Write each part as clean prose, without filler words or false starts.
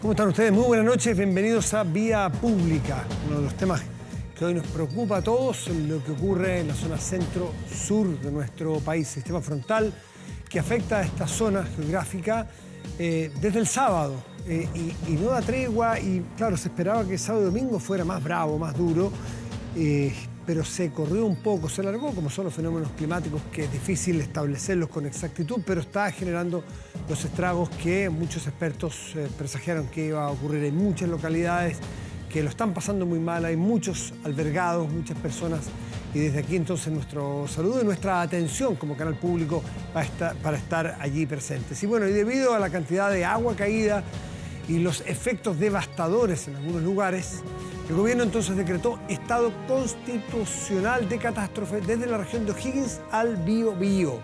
¿Cómo están ustedes? Muy buenas noches, bienvenidos a Vía Pública. Uno de los temas que hoy nos preocupa a todos, lo que ocurre en la zona centro-sur de nuestro país. Sistema frontal que afecta a esta zona geográfica desde el sábado y no da tregua. Y claro, se esperaba que el sábado y domingo fuera más bravo, más duro, pero se corrió un poco, se alargó, como son los fenómenos climáticos, que es difícil establecerlos con exactitud, pero está generando los estragos que muchos expertos presagiaron que iba a ocurrir en muchas localidades, que lo están pasando muy mal. Hay muchos albergados, muchas personas, y desde aquí entonces nuestro saludo y nuestra atención como canal público para estar allí presentes. Y bueno, y debido a la cantidad de agua caída y los efectos devastadores en algunos lugares, el gobierno entonces decretó estado constitucional de catástrofe desde la región de O'Higgins al Biobío.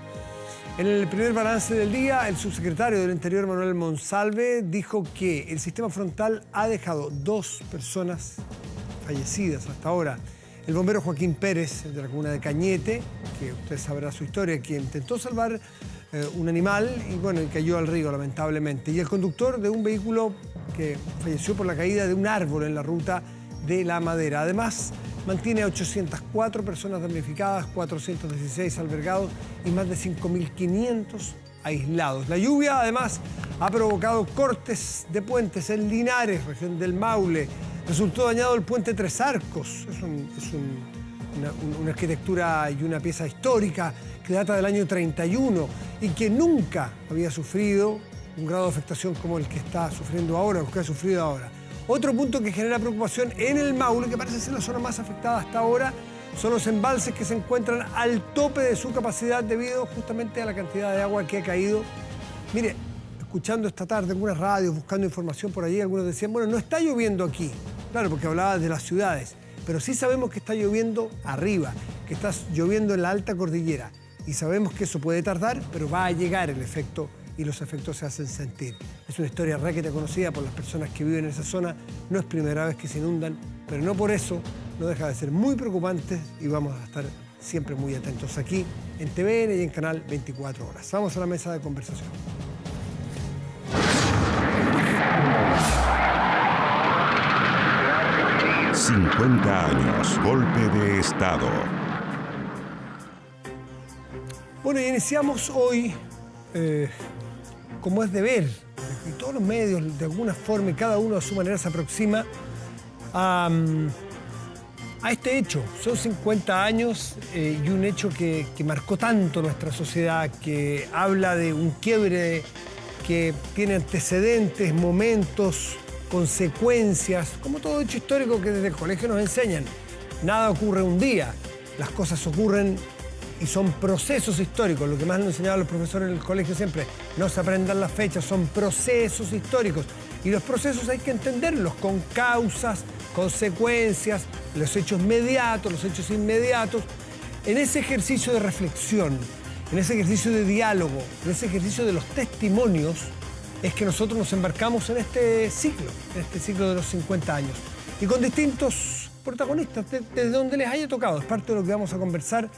En el primer balance del día, el subsecretario del Interior, Manuel Monsalve, dijo que el sistema frontal ha dejado 2 personas fallecidas hasta ahora. El bombero Joaquín Pérez, de la comuna de Cañete, que usted sabrá su historia, que intentó salvar un animal y bueno, y cayó al río lamentablemente. Y el conductor de un vehículo que falleció por la caída de un árbol en la ruta de La Madera. Además, mantiene a 804 personas damnificadas, 416 albergados y más de 5.500 aislados. La lluvia, además, ha provocado cortes de puentes en Linares, región del Maule. Resultó dañado el puente Tres Arcos. Es una arquitectura y una pieza histórica que data del año 31 y que nunca había sufrido un grado de afectación como el que está sufriendo ahora, o que ha sufrido ahora. Otro punto que genera preocupación en el Maule, que parece ser la zona más afectada hasta ahora, son los embalses que se encuentran al tope de su capacidad debido justamente a la cantidad de agua que ha caído. Mire, escuchando esta tarde algunas radios, buscando información por allí, algunos decían, bueno, no está lloviendo aquí. Claro, porque hablaba de las ciudades, pero sí sabemos que está lloviendo arriba, que está lloviendo en la alta cordillera. Y sabemos que eso puede tardar, pero va a llegar el efecto y los efectos se hacen sentir. Es una historia requete conocida por las personas que viven en esa zona. No es primera vez que se inundan, pero no por eso no deja de ser muy preocupante y vamos a estar siempre muy atentos aquí en TVN y en Canal 24 Horas. Vamos a la mesa de conversación. ...50 años, golpe de Estado. Bueno, y iniciamos hoy, como es deber, y todos los medios de alguna forma y cada uno a su manera se aproxima a este hecho. Son 50 años y un hecho que marcó tanto nuestra sociedad, que habla de un quiebre que tiene antecedentes, momentos, consecuencias, como todo hecho histórico que desde el colegio nos enseñan. Nada ocurre un día, las cosas ocurren y son procesos históricos. Lo que más nos enseñaban los profesores en el colegio siempre, no se aprendan las fechas, son procesos históricos. Y los procesos hay que entenderlos con causas, consecuencias, los hechos mediatos, los hechos inmediatos. En ese ejercicio de reflexión, en ese ejercicio de diálogo, en ese ejercicio de los testimonios, es que nosotros nos embarcamos en este ciclo de los 50 años. Y con distintos protagonistas, desde donde les haya tocado. Es parte de lo que vamos a conversar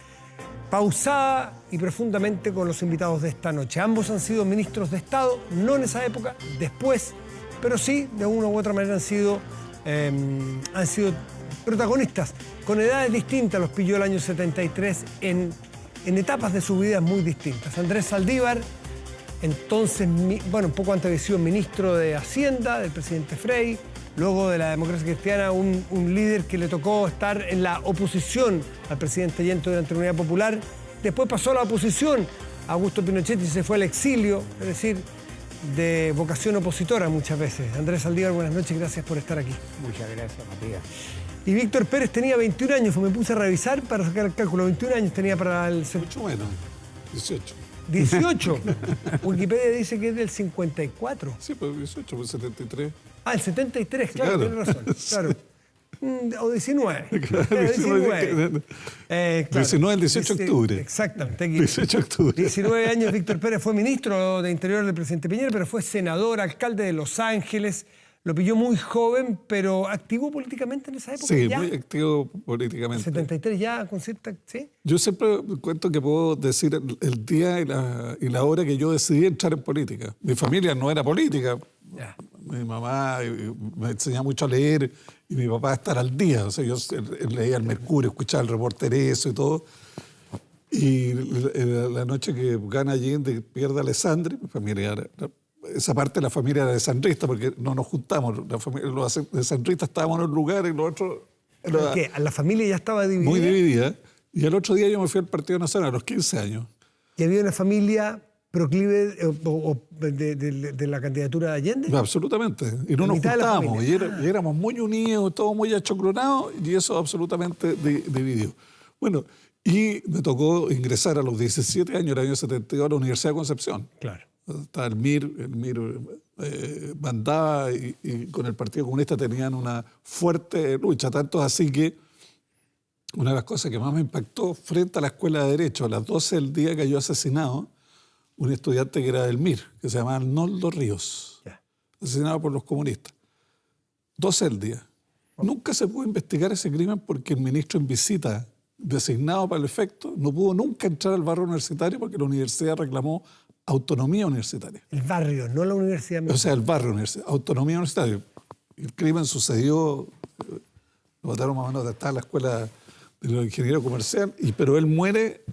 pausada y profundamente con los invitados de esta noche. Ambos han sido ministros de Estado, no en esa época, después, pero sí, de una u otra manera han sido protagonistas. Con edades distintas, los pilló el año 73 en etapas de su vida muy distintas. Andrés Saldívar, entonces, bueno, un poco antes había sido ministro de Hacienda del presidente Frei, luego de la democracia cristiana, un líder que le tocó estar en la oposición al presidente Allende durante la Unidad Popular. Después pasó a la oposición a Augusto Pinochet y se fue al exilio, es decir, de vocación opositora muchas veces. Andrés Saldívar, buenas noches, gracias por estar aquí. Muchas gracias, Matías. Y Víctor Pérez tenía 21 años, me puse a revisar para sacar el cálculo. 21 años tenía para el... Mucho menos, 18. 18. Wikipedia dice que es del 54. Sí, pues 18, pues 73. Ah, el 73, claro, tiene razón. Claro. O 19. Claro, 19. Claro. 19 el 18 de octubre. Exactamente. Aquí. 18 de octubre. 19 años, Víctor Pérez fue ministro de Interior del presidente Piñera, pero fue senador, alcalde de Los Ángeles. Lo pilló muy joven, pero activo políticamente en esa época. Sí, ¿ya? muy activo políticamente. 73 ya, con cierta... ¿sí? Yo siempre cuento que puedo decir el día y la hora que yo decidí entrar en política. Mi familia no era política. Ya. mi mamá me enseñaba mucho a leer y mi papá a estar al día. O sea, yo leía el Mercurio, escuchaba el Reporter Eso y todo. Y la noche que gana Allende, pierde a Alessandri, mi familia esa parte de la familia era alessandrista, porque no nos juntamos. Los alessandristas estábamos en un lugar y los otros... ¿Qué? ¿La familia ya estaba dividida? Muy dividida. Y el otro día yo me fui al Partido Nacional a los 15 años. ¿Y había una familia proclive de la candidatura de Allende? Absolutamente. Y no nos juntábamos. Y éramos muy unidos, todos muy achoclonados, y eso absolutamente dividió. Bueno, y me tocó ingresar a los 17 años, el año 72, a la Universidad de Concepción. Claro. Estaba el MIR mandaba y con el Partido Comunista tenían una fuerte lucha, tanto así que una de las cosas que más me impactó frente a la Escuela de Derecho, a las 12 del día cayó asesinado un estudiante que era del MIR, que se llamaba Arnoldo Ríos, asesinado por los comunistas. 12 del día. Nunca se pudo investigar ese crimen porque el ministro en visita designado para el efecto no pudo nunca entrar al barrio universitario porque la universidad reclamó autonomía universitaria. El barrio, no la universidad misma. O sea, el barrio universitario, autonomía universitaria. El crimen sucedió, lo mataron más o menos, estaba en la escuela de los ingenieros comerciales, pero él muere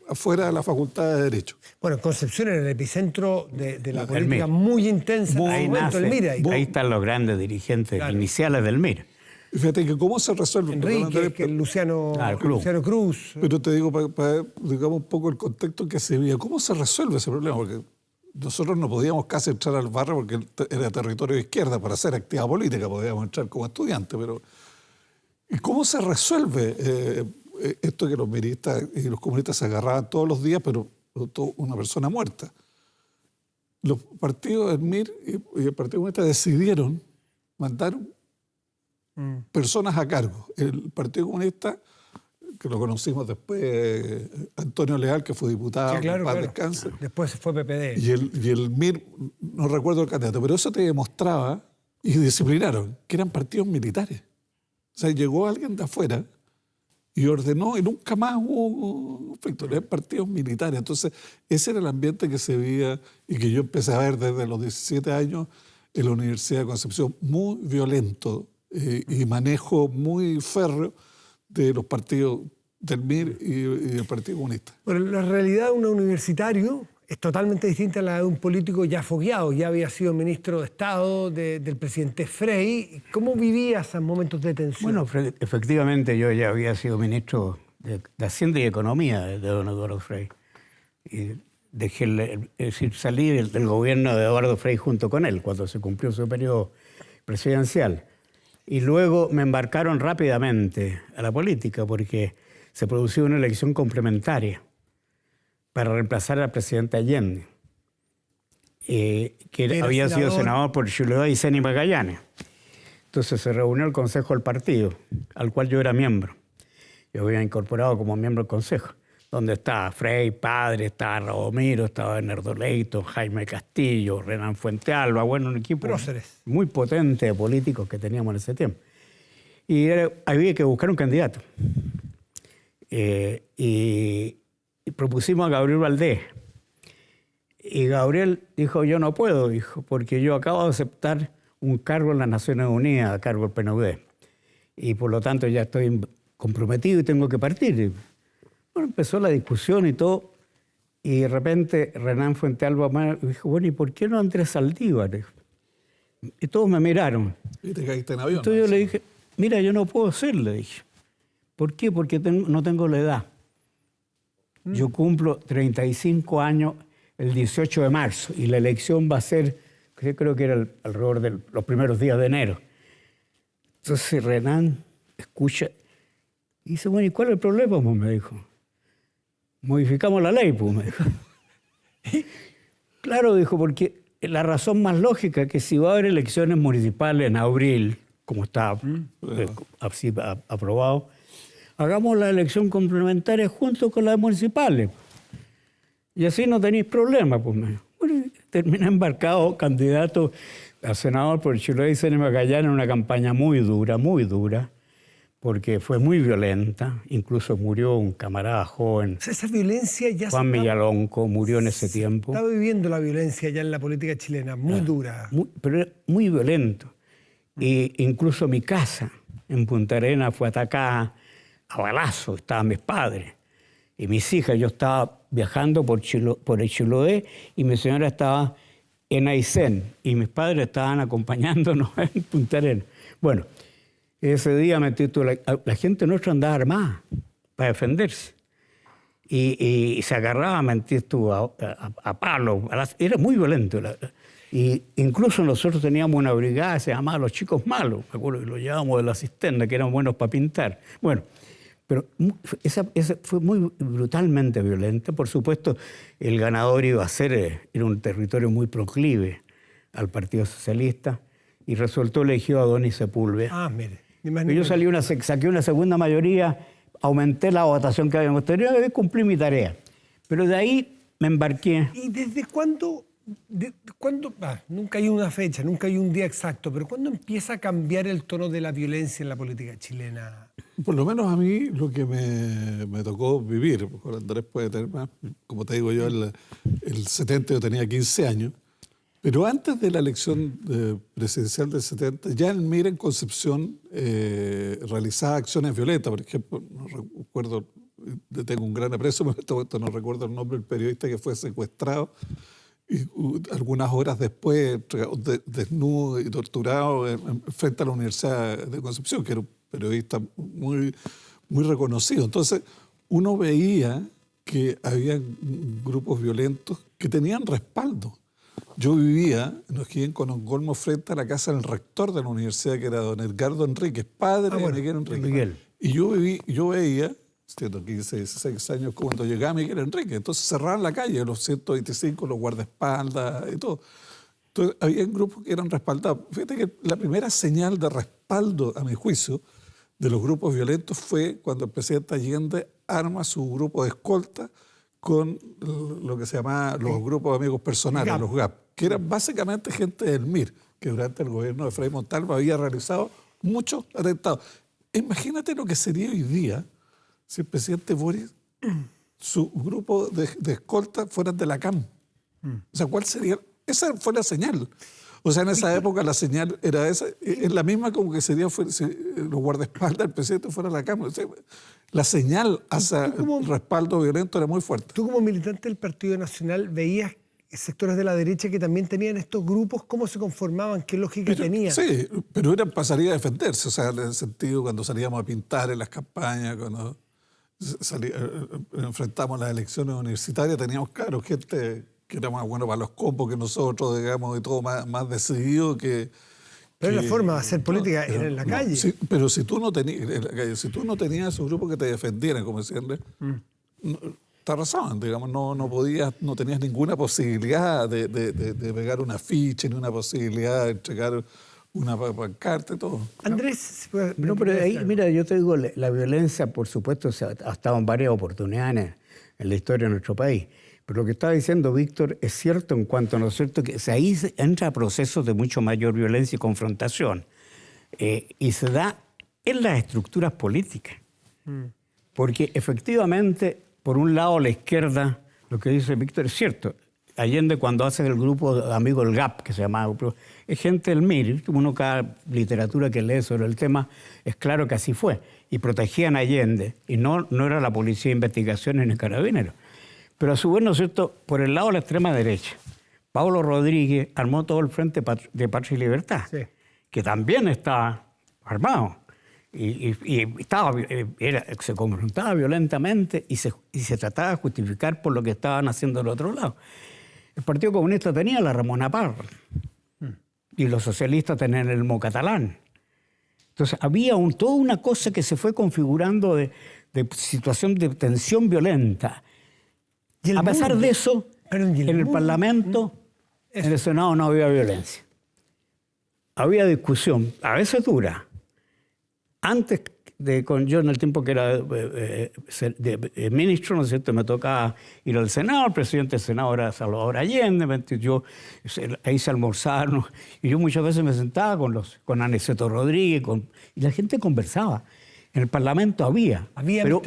afuera de la Facultad de Derecho. Bueno, Concepción era el epicentro de la política muy intensa. Ahí nace, ahí están los grandes dirigentes iniciales del MIR. Fíjate que cómo se resuelve... Enrique, Luciano Cruz. Pero te digo, para digamos un poco el contexto que se veía, ¿cómo se resuelve ese problema? Porque nosotros no podíamos casi entrar al barrio porque era territorio de izquierda para hacer actividad política, podíamos entrar como estudiantes, pero... ¿Y cómo se resuelve esto que los miristas y los comunistas se agarraban todos los días, pero una persona muerta? Los partidos del MIR y el Partido Comunista decidieron mandar personas a cargo. El Partido Comunista, que lo conocimos después, Antonio Leal, que fue diputado, sí, claro, paz descanse. Después fue PPD. Y el MIR, no recuerdo el candidato, pero eso te demostraba, y disciplinaron, que eran partidos militares. O sea, llegó alguien de afuera y ordenó, y nunca más hubo conflicto. Eran partidos militares. Entonces, ese era el ambiente que se veía y que yo empecé a ver desde los 17 años en la Universidad de Concepción, muy violento y manejo muy férreo de los partidos del MIR y del Partido Comunista. Bueno, la realidad de un universitario es totalmente distinta a la de un político ya fogueado. Ya había sido ministro de Estado del presidente Frei. ¿Cómo vivía esos momentos de tensión? Bueno, efectivamente yo ya había sido ministro de Hacienda y Economía de don Eduardo Frei. Y dejé, es decir, salí del gobierno de Eduardo Frei junto con él cuando se cumplió su periodo presidencial. Y luego me embarcaron rápidamente a la política porque se produjo una elección complementaria para reemplazar al presidente Allende, que había sido senador por Chiloé y Ceni Magallanes. Entonces se reunió el Consejo del Partido, al cual yo era miembro. Yo había incorporado como miembro del Consejo, donde estaba Frei, padre, estaba Radomiro, estaba Bernardo Leito, Jaime Castillo, Renan Fuentealba, bueno, un equipo muy potente de políticos que teníamos en ese tiempo. Y había que buscar un candidato. Y propusimos a Gabriel Valdés. Y Gabriel dijo, yo no puedo, dijo, porque yo acabo de aceptar un cargo en las Naciones Unidas, a cargo del PNUD. Y por lo tanto ya estoy comprometido y tengo que partir. Bueno, empezó la discusión y todo, y de repente Renan Fuentealba dijo, bueno, ¿y por qué no Andrés Saldívar? Y todos me miraron. ¿Y te caíste en avión? Entonces yo le dije, mira, yo no puedo ser, le dije. ¿Por qué? Porque no tengo la edad. Yo cumplo 35 años el 18 de marzo y la elección va a ser, creo que era alrededor de los primeros días de enero. Entonces Renan escucha y dice, bueno, ¿y cuál es el problema? Pues me dijo. Modificamos la ley, pues me dijo. Claro, dijo, porque la razón más lógica es que si va a haber elecciones municipales en abril, como está así aprobado, hagamos la elección complementaria junto con las municipales. Y así no tenéis problema, pues me dijo. Bueno, terminé embarcado candidato a senador por Chiloé y Ceni Magallanes en una campaña muy dura, porque fue muy violenta. Incluso murió un camarada joven, O sea, esa violencia ya Juan se Villalonco, murió en ese tiempo. está viviendo la violencia ya en la política chilena, muy dura. Pero era muy violento. E incluso mi casa en Punta Arenas fue atacada a balazos, estaban mis padres y mis hijas. Yo estaba viajando por el Chiloé y mi señora estaba en Aysén y mis padres estaban acompañándonos en Punta Arenas. Bueno, ese día la gente nuestra andaba armada para defenderse y se agarraba a palos. Era muy violento. Y incluso nosotros teníamos una brigada que se llamaba Los Chicos Malos, me acuerdo que lo llevábamos de la cisterna, que eran buenos para pintar. Bueno, pero esa fue muy brutalmente violenta. Por supuesto, el ganador iba a ser, era un territorio muy proclive al Partido Socialista, y resultó elegido a Adonis Sepúlveda. Ah, mire. Ni más ni Yo menos. saqué una segunda mayoría, aumenté la votación que habíamos tenido y cumplí mi tarea. Pero de ahí me embarqué. ¿Y desde cuándo? Nunca hay una fecha, nunca hay un día exacto, pero ¿cuándo empieza a cambiar el tono de la violencia en la política chilena? Por lo menos a mí lo que me tocó vivir, porque Andrés puede tener más, como te digo yo, el 70 yo tenía 15 años, pero antes de la elección presidencial del 70, ya el MIR en Concepción realizaba acciones violentas. Por ejemplo, no recuerdo, tengo un gran aprecio, pero en este momento no recuerdo el nombre del periodista que fue secuestrado y algunas horas después desnudo y torturado frente a la Universidad de Concepción, que era un periodista muy, muy reconocido. Entonces, uno veía que había grupos violentos que tenían respaldo. Yo vivía en O'Higgins con Ongolmo frente a la casa del rector de la universidad, que era don Edgardo Enríquez, padre de Miguel Enríquez. Miguel. Y yo veía, siendo 15, 16 años, cuando llegaba Miguel Enríquez, entonces cerraban la calle, los 125, los guardaespaldas y todo. Entonces, había grupos que eran respaldados. Fíjate que la primera señal de respaldo, a mi juicio, de los grupos violentos fue cuando el presidente Allende arma su grupo de escolta con lo que se llamaba los grupos de amigos personales, los GAP, que eran básicamente gente del MIR, que durante el gobierno de Frei Montalva había realizado muchos atentados. Imagínate lo que sería hoy día si el presidente Boris, su grupo de escolta fueran de la CAM. O sea, ¿cuál sería? Esa fue la señal. O sea, en esa época la señal era esa, es la misma como que sería si los guardaespaldas del presidente fuera la CAM. O sea, la señal hacia el respaldo violento era muy fuerte. Tú como militante del Partido Nacional veías sectores de la derecha que también tenían estos grupos, ¿cómo se conformaban? ¿Qué lógica tenían? Sí, pero pasaría a defenderse, o sea, en el sentido cuando salíamos a pintar en las campañas, cuando enfrentamos las elecciones universitarias, teníamos, claro, gente que era más bueno para los combos que nosotros, digamos, y todo más decidido que... Pero la forma de hacer política era en la calle. Sí, pero si tú no tenías esos grupos que te defendieran, como decirle, te arrasaban, digamos, no tenías ninguna posibilidad de pegar una ficha, ni una posibilidad de entregar una pancarta y todo. Andrés... No, pero ahí, mira, yo te digo, la violencia, por supuesto, ha estado en varias oportunidades en la historia de nuestro país. Pero lo que estaba diciendo Víctor es cierto en cuanto, ¿no es cierto?, que ahí entra procesos de mucho mayor violencia y confrontación. Y se da en las estructuras políticas. Porque efectivamente, por un lado, la izquierda, lo que dice Víctor es cierto. Allende, cuando hace el grupo de amigos del GAP, que se llamaba, es gente del MIR. Uno, cada literatura que lee sobre el tema, es claro que así fue. Y protegían a Allende. Y no era la policía de investigación ni el carabinero. Pero a su vez, ¿no es cierto?, por el lado de la extrema derecha, Pablo Rodríguez armó todo el Frente de Patria y Libertad, sí, que también estaba armado. Y se confrontaba violentamente y se trataba de justificar por lo que estaban haciendo del otro lado. El Partido Comunista tenía la Ramona Parra y los socialistas tenían el Mocatalán. Entonces había toda una cosa que se fue configurando de situación de tensión violenta. A pesar de eso, en el Parlamento, en el Senado no había violencia. Había discusión, a veces dura. Antes yo en el tiempo que era ministro, ¿no es cierto?, me tocaba ir al Senado, el presidente del Senado era Salvador Allende, ahí se almorzaron, y yo muchas veces me sentaba con Aniceto Rodríguez, y la gente conversaba. En el Parlamento había pero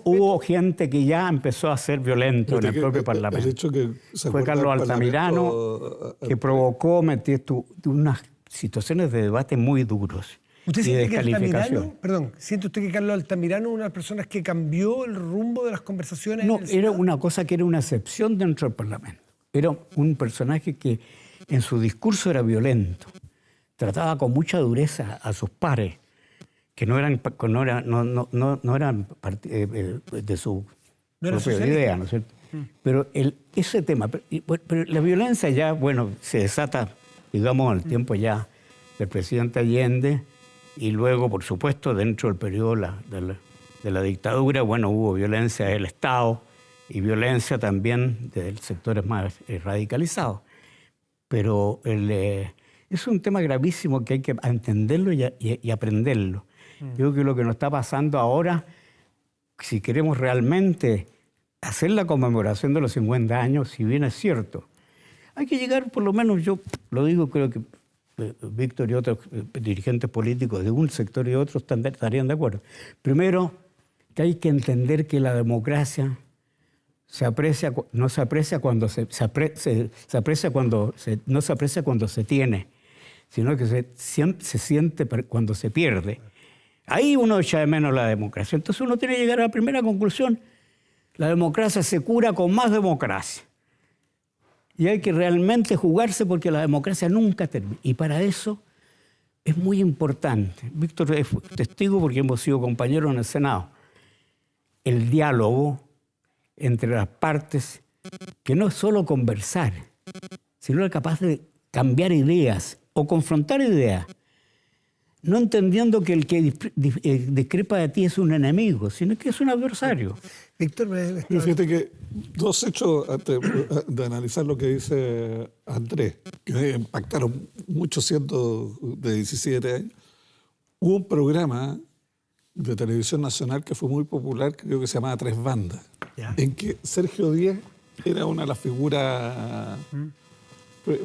hubo gente que ya empezó a ser violento en el propio Parlamento. El hecho que fue Carlos Altamirano que provocó unas situaciones de debate muy duros. ¿Usted y de siente que descalificación. ¿Siente usted que Carlos Altamirano es una de las personas que cambió el rumbo de las conversaciones? No, era una cosa que era una excepción dentro del Parlamento. Era un personaje que en su discurso era violento. Trataba con mucha dureza a sus pares, que no eran de su propia idea, ¿no es cierto? Pero ese tema, pero la violencia ya, bueno, se desata, digamos, al tiempo ya del presidente Allende, y luego, por supuesto, dentro del periodo de la dictadura, bueno, hubo violencia del Estado y violencia también de sectores más radicalizados. Pero es un tema gravísimo que hay que entenderlo y aprenderlo. Yo creo que lo que nos está pasando ahora, si queremos realmente hacer la conmemoración de los 50 años, si bien es cierto, hay que llegar, por lo menos yo lo digo, creo que Víctor y otros dirigentes políticos de un sector y otro estarían de acuerdo. Primero, que hay que entender que la democracia no se aprecia cuando se tiene, sino que se siente cuando se pierde. Ahí uno echa de menos la democracia. Entonces uno tiene que llegar a la primera conclusión. La democracia se cura con más democracia. Y hay que realmente jugarse porque la democracia nunca termina. Y para eso es muy importante. Víctor es testigo porque hemos sido compañeros en el Senado. El diálogo entre las partes, que no es solo conversar, sino es capaz de cambiar ideas o confrontar ideas, no entendiendo que el que discrepa de ti es un enemigo, sino que es un adversario. Víctor, fíjate que dos hechos antes de analizar lo que dice Andrés, que me impactaron mucho siendo de 17 años. Hubo un programa de televisión nacional que fue muy popular, creo que se llamaba Tres Bandas, en que Sergio Díaz era una de las figuras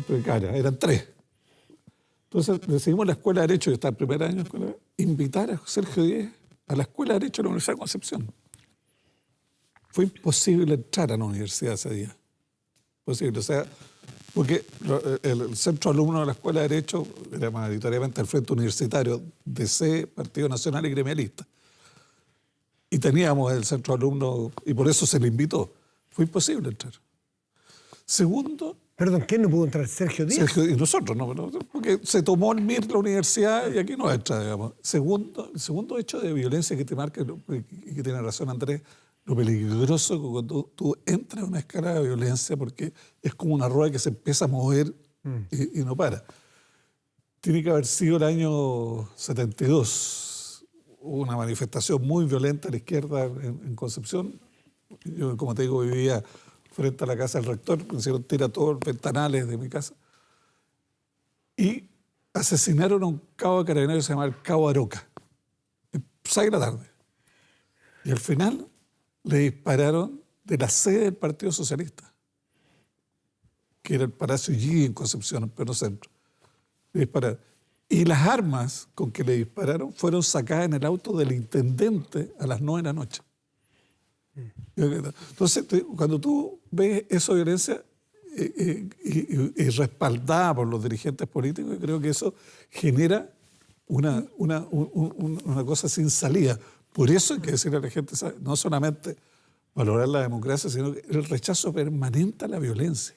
precarias, eran tres. Entonces decidimos en la Escuela de Derecho, yo estaba en primer año de escuela, invitar a Sergio Díaz a la Escuela de Derecho de la Universidad de Concepción. Fue imposible entrar a la universidad ese día. Posible, o sea, porque el centro alumno de la Escuela de Derecho era mayoritariamente el Frente Universitario, DC, Partido Nacional y Gremialista. Y teníamos el centro alumno, y por eso se le invitó. Fue imposible entrar. Segundo... Perdón, ¿quién no pudo entrar? ¿Sergio Díaz? Sergio, y nosotros, no, porque se tomó el MIR la universidad y aquí no entra, digamos. El segundo hecho de violencia que te marca, y que tiene razón Andrés, lo peligroso cuando tú entras en una escala de violencia, porque es como una rueda que se empieza a mover y no para. Tiene que haber sido el año 72, una manifestación muy violenta a la izquierda en Concepción. Yo, como te digo, vivía frente a la casa del rector, me hicieron tirar todos los ventanales de mi casa. Y asesinaron a un cabo de carabineros que se llama el Cabo Aroca, a 6 de la tarde. Y al final le dispararon de la sede del Partido Socialista, que era el Palacio G en Concepción, en pleno centro. Le dispararon. Y las armas con que le dispararon fueron sacadas en el auto del intendente a las 9 de la noche. Entonces, cuando tú ves esa violencia y respaldada por los dirigentes políticos, creo que eso genera una cosa sin salida. Por eso hay que decirle a la gente, ¿sabes? No solamente valorar la democracia, sino el rechazo permanente a la violencia.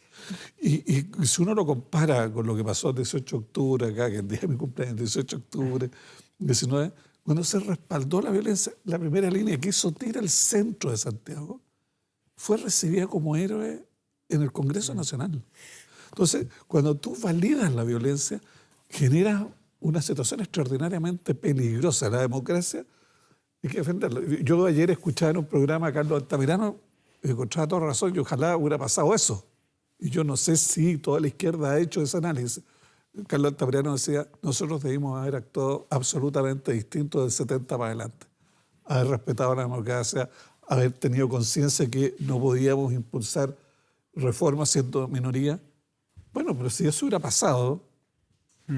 Y si uno lo compara con lo que pasó el 18 de octubre acá, que el día de mi cumpleaños, el 18 de octubre, 19, cuando se respaldó la violencia, la primera línea que hizo tira al centro de Santiago fue recibida como héroe en el Congreso Nacional. Entonces, cuando tú validas la violencia, generas una situación extraordinariamente peligrosa. La democracia hay que defenderla. Yo ayer escuchaba en un programa a Carlos Altamirano, y encontraba toda razón, y ojalá hubiera pasado eso. Y yo no sé si toda la izquierda ha hecho ese análisis. Carlos Altamirano decía, nosotros debimos haber actuado absolutamente distinto del 70 para adelante. Haber respetado la democracia, haber tenido conciencia que no podíamos impulsar reformas siendo minoría. Bueno, pero si eso hubiera pasado,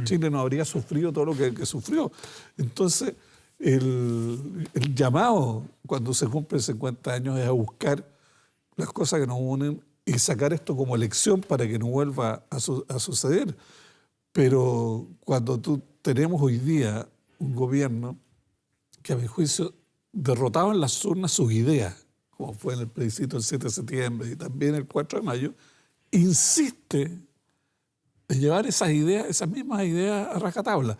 Chile no habría sufrido todo lo que sufrió. Entonces, el llamado cuando se cumplen 50 años es a buscar las cosas que nos unen y sacar esto como lección para que no vuelva a suceder. Pero cuando tenemos hoy día un gobierno que a mi juicio derrotaba en las urnas sus ideas, como fue en el plebiscito el 7 de septiembre y también el 4 de mayo, insiste en llevar esas mismas ideas a rajatabla.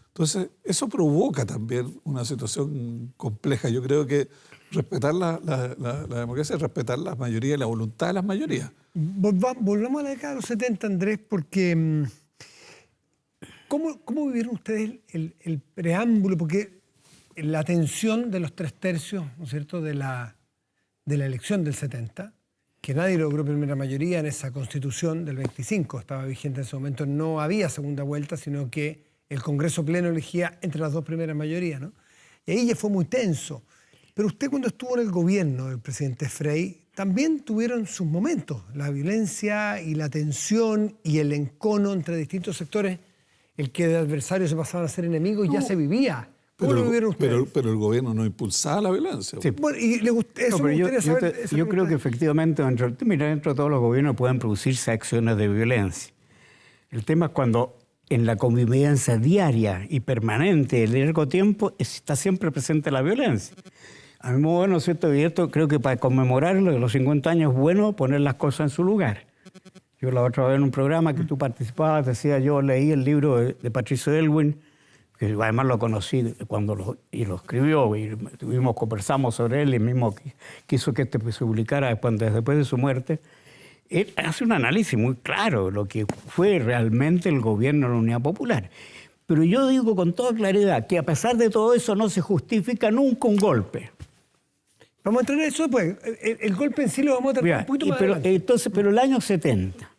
Entonces, eso provoca también una situación compleja. Yo creo que respetar la democracia es respetar las mayorías y la voluntad de las mayorías. Volvamos a la década de los 70, Andrés, porque ¿cómo vivieron ustedes el preámbulo? Porque la tensión de los 3/3, ¿no es cierto?, de la elección del 70, que nadie logró primera mayoría en esa constitución del 25, estaba vigente en ese momento, no había segunda vuelta, sino que el Congreso pleno elegía entre las dos primeras mayorías, ¿no? Y ahí ya fue muy tenso. Pero usted, cuando estuvo en el gobierno del presidente Frei, también tuvieron sus momentos, la violencia y la tensión y el encono entre distintos sectores, el que de adversarios se pasaban a ser enemigos, ya se vivía. ¿Cómo lo vivieron ustedes? Pero el gobierno no impulsaba la violencia. Sí. Bueno, y me gustaría saber... Yo creo que efectivamente dentro de todos los gobiernos pueden producirse acciones de violencia. El tema es cuando en la convivencia diaria y permanente de largo tiempo está siempre presente la violencia. A mi modo, ¿no es cierto? Y esto creo que para conmemorar los 50 años es bueno poner las cosas en su lugar. Yo la otra vez en un programa que tú participabas, decía, yo leí el libro de Patricio Aylwin, que además lo conocí cuando lo escribió, y conversamos sobre él, y mismo quiso que se publicara después de su muerte. Él hace un análisis muy claro de lo que fue realmente el gobierno de la Unidad Popular. Pero yo digo con toda claridad que a pesar de todo eso no se justifica nunca un golpe. Vamos a entrar en eso después. El golpe en sí lo vamos a tratar un poquito más adelante. Pero el año 70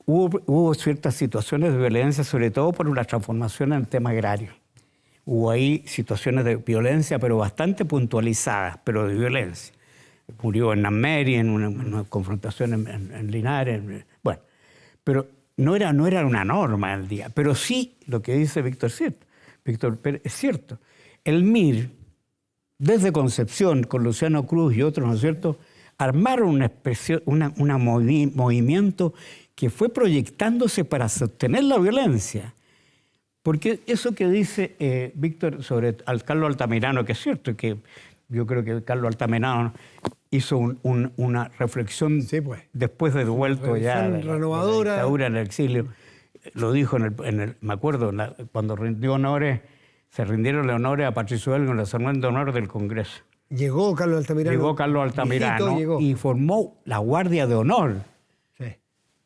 hubo ciertas situaciones de violencia, sobre todo por una transformación en el tema agrario. Hubo ahí situaciones de violencia, pero bastante puntualizadas, pero de violencia. Murió en Nameri, en una confrontación en Linares. Bueno, pero no era una norma el día. Pero sí, lo que dice Víctor Pérez es cierto. El MIR, desde Concepción, con Luciano Cruz y otros, ¿no es cierto?, armaron un movimiento que fue proyectándose para sostener la violencia. Porque eso que dice Víctor sobre Carlos Altamirano, que es cierto, que yo creo que Carlos Altamirano hizo una reflexión después de vuelto ya de la dictadura en el exilio. Lo dijo me acuerdo, cuando rindió honores, se rindieron honores a Patricio Aylwin en la ceremonia de honor del Congreso. Llegó Carlos Altamirano. Y formó la Guardia de Honor. Sí.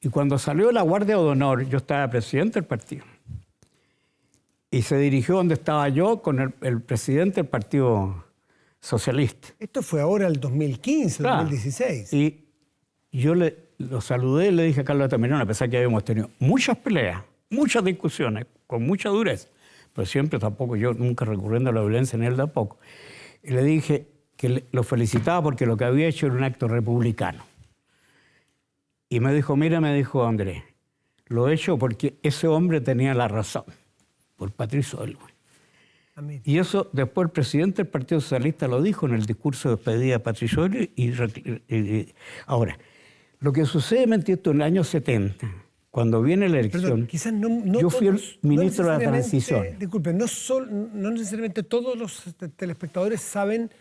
Y cuando salió la Guardia de Honor, yo estaba presidente del partido. Y se dirigió donde estaba yo con el presidente del Partido Socialista. Esto fue ahora el 2015, claro. 2016. Y yo lo saludé y le dije a Carlos Altamirano, a pesar que habíamos tenido muchas peleas, muchas discusiones, con mucha dureza, pero siempre tampoco, yo nunca recurriendo a la violencia, ni él tampoco. Y le dije que lo felicitaba porque lo que había hecho era un acto republicano. Y me dijo, mira, me dijo Andrés, lo he hecho porque ese hombre tenía la razón, por Patricio Aylwin. Y eso después el presidente del Partido Socialista lo dijo en el discurso de despedida de Patricio Aylwin. Ahora, lo que sucede en el año 70, cuando viene la elección, perdón, quizás no yo fui el ministro de la transición. Disculpen, no necesariamente todos los telespectadores saben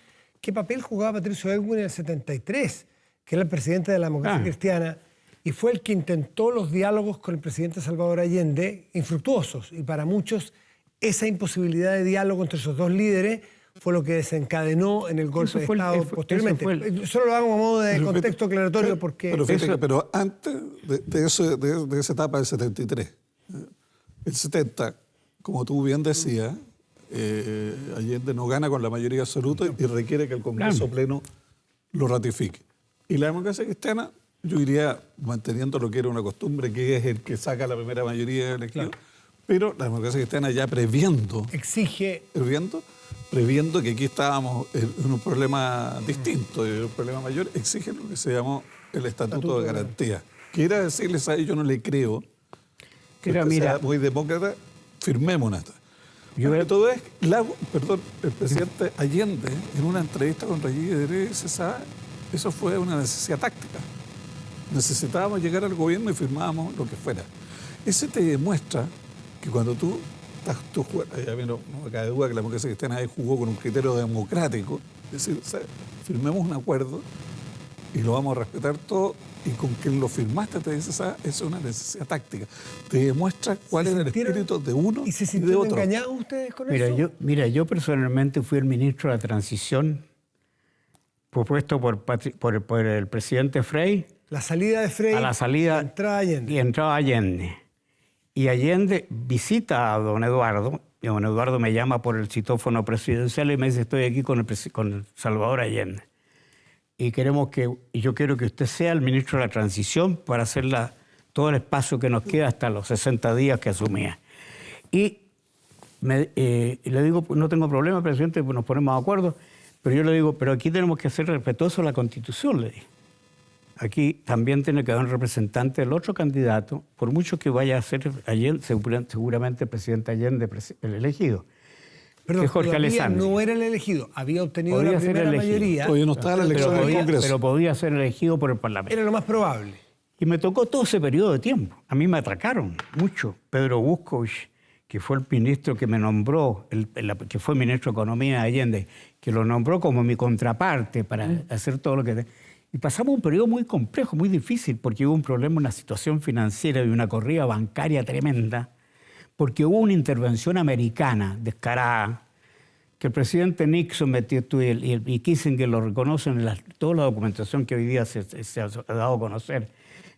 qué papel jugaba Patricio Aylwin en el 73, que era el presidente de la Democracia Cristiana, y fue el que intentó los diálogos con el presidente Salvador Allende, infructuosos, y para muchos esa imposibilidad de diálogo entre esos dos líderes fue lo que desencadenó en el golpe de Estado posteriormente. Solo lo hago a modo de contexto aclaratorio porque... Pero antes de esa etapa del 73, el 70, como tú bien decías, Allende no gana con la mayoría absoluta y requiere que el Congreso Pleno lo ratifique. Y la democracia cristiana, yo iría manteniendo lo que era una costumbre, que es el que saca la primera mayoría del elección, pero la democracia cristiana ya previendo que aquí estábamos en un problema distinto, un problema mayor, exige lo que se llamó el Estatuto de Garantía. Quiero decirles a ellos, yo no le creo que sea muy demócrata, firmémonos. Sobre todo el presidente Allende, en una entrevista con Rayy Cesada, eso fue una necesidad táctica. Necesitábamos llegar al gobierno y firmábamos lo que fuera. Ese te demuestra que cuando tú a mí no me cabe duda que la democracia cristiana ahí jugó con un criterio democrático, es decir, firmemos un acuerdo y lo vamos a respetar todo, y con quien lo firmaste te dice, eso es una necesidad táctica. Te demuestra cuál es el espíritu de uno ¿Y se de sintieron otro. engañados ustedes con eso? Yo personalmente fui el ministro de la Transición propuesto por el presidente Frei. La salida de Frei A la salida y entrada Allende. Y entraba Allende. Y Allende visita a don Eduardo, y don Eduardo me llama por el citófono presidencial y me dice, estoy aquí con el Salvador Allende. Y yo quiero que usted sea el ministro de la Transición para hacer todo el espacio que nos queda hasta los 60 días que asumía. Y le digo, no tengo problema, presidente, pues nos ponemos de acuerdo, pero yo le digo, pero aquí tenemos que ser respetuosos de la Constitución, le dije. Aquí también tiene que haber un representante del otro candidato, por mucho que vaya a ser Allende, seguramente el presidente Allende el elegido. Perdón, que Jorge todavía Alessandri. no era el elegido, había obtenido Podía la ser primera elegido. mayoría. Todavía no estaba la elección del Congreso. Pero podía ser elegido por el Parlamento. Era lo más probable. Y me tocó todo ese periodo de tiempo. A mí me atracaron mucho. Pedro Buscovich, que fue el ministro que me nombró, que fue ministro de Economía de Allende, que lo nombró como mi contraparte para hacer todo lo que... Y pasamos un periodo muy complejo, muy difícil, porque hubo un problema, una situación financiera y una corrida bancaria tremenda, porque hubo una intervención americana descarada, que el presidente Nixon metió y Kissinger lo reconocen en toda la documentación que hoy día se ha dado a conocer,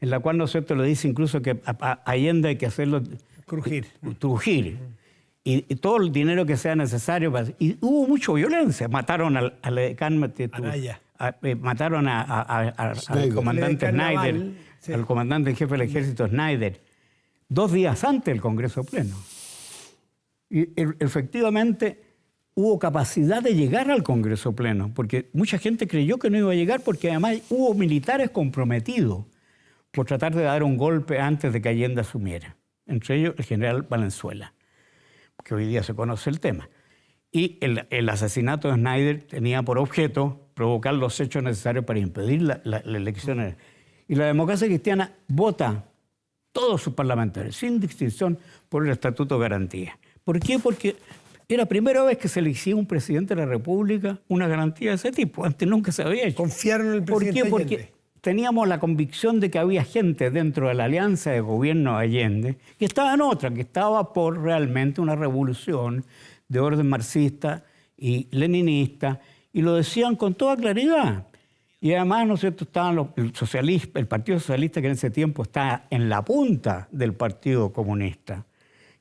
en la cual, ¿no es cierto?, le dice incluso que a Allende hay que hacerlo crujir. Y todo el dinero que sea necesario. Y hubo mucha violencia. Mataron al Anaya. Mataron al comandante Snyder, sí. al comandante en jefe del ejército Snyder, 2 días antes del Congreso Pleno. Y efectivamente hubo capacidad de llegar al Congreso Pleno, porque mucha gente creyó que no iba a llegar, porque además hubo militares comprometidos por tratar de dar un golpe antes de que Allende asumiera. Entre ellos el general Valenzuela, que hoy día se conoce el tema. Y el asesinato de Snyder tenía por objeto provocar los hechos necesarios para impedir la elección. Y la democracia cristiana vota todos sus parlamentarios, sin distinción, por el Estatuto de Garantía. ¿Por qué? Porque era la primera vez que se elegía un presidente de la República una garantía de ese tipo. Antes nunca se había hecho. Confiaron en el presidente ¿Por qué? Allende. Porque teníamos la convicción de que había gente dentro de la alianza de gobierno Allende que estaba en otra, que estaba por realmente una revolución de orden marxista y leninista, y lo decían con toda claridad. Y además, ¿no es cierto?, estaban el Partido Socialista, que en ese tiempo estaba en la punta del Partido Comunista,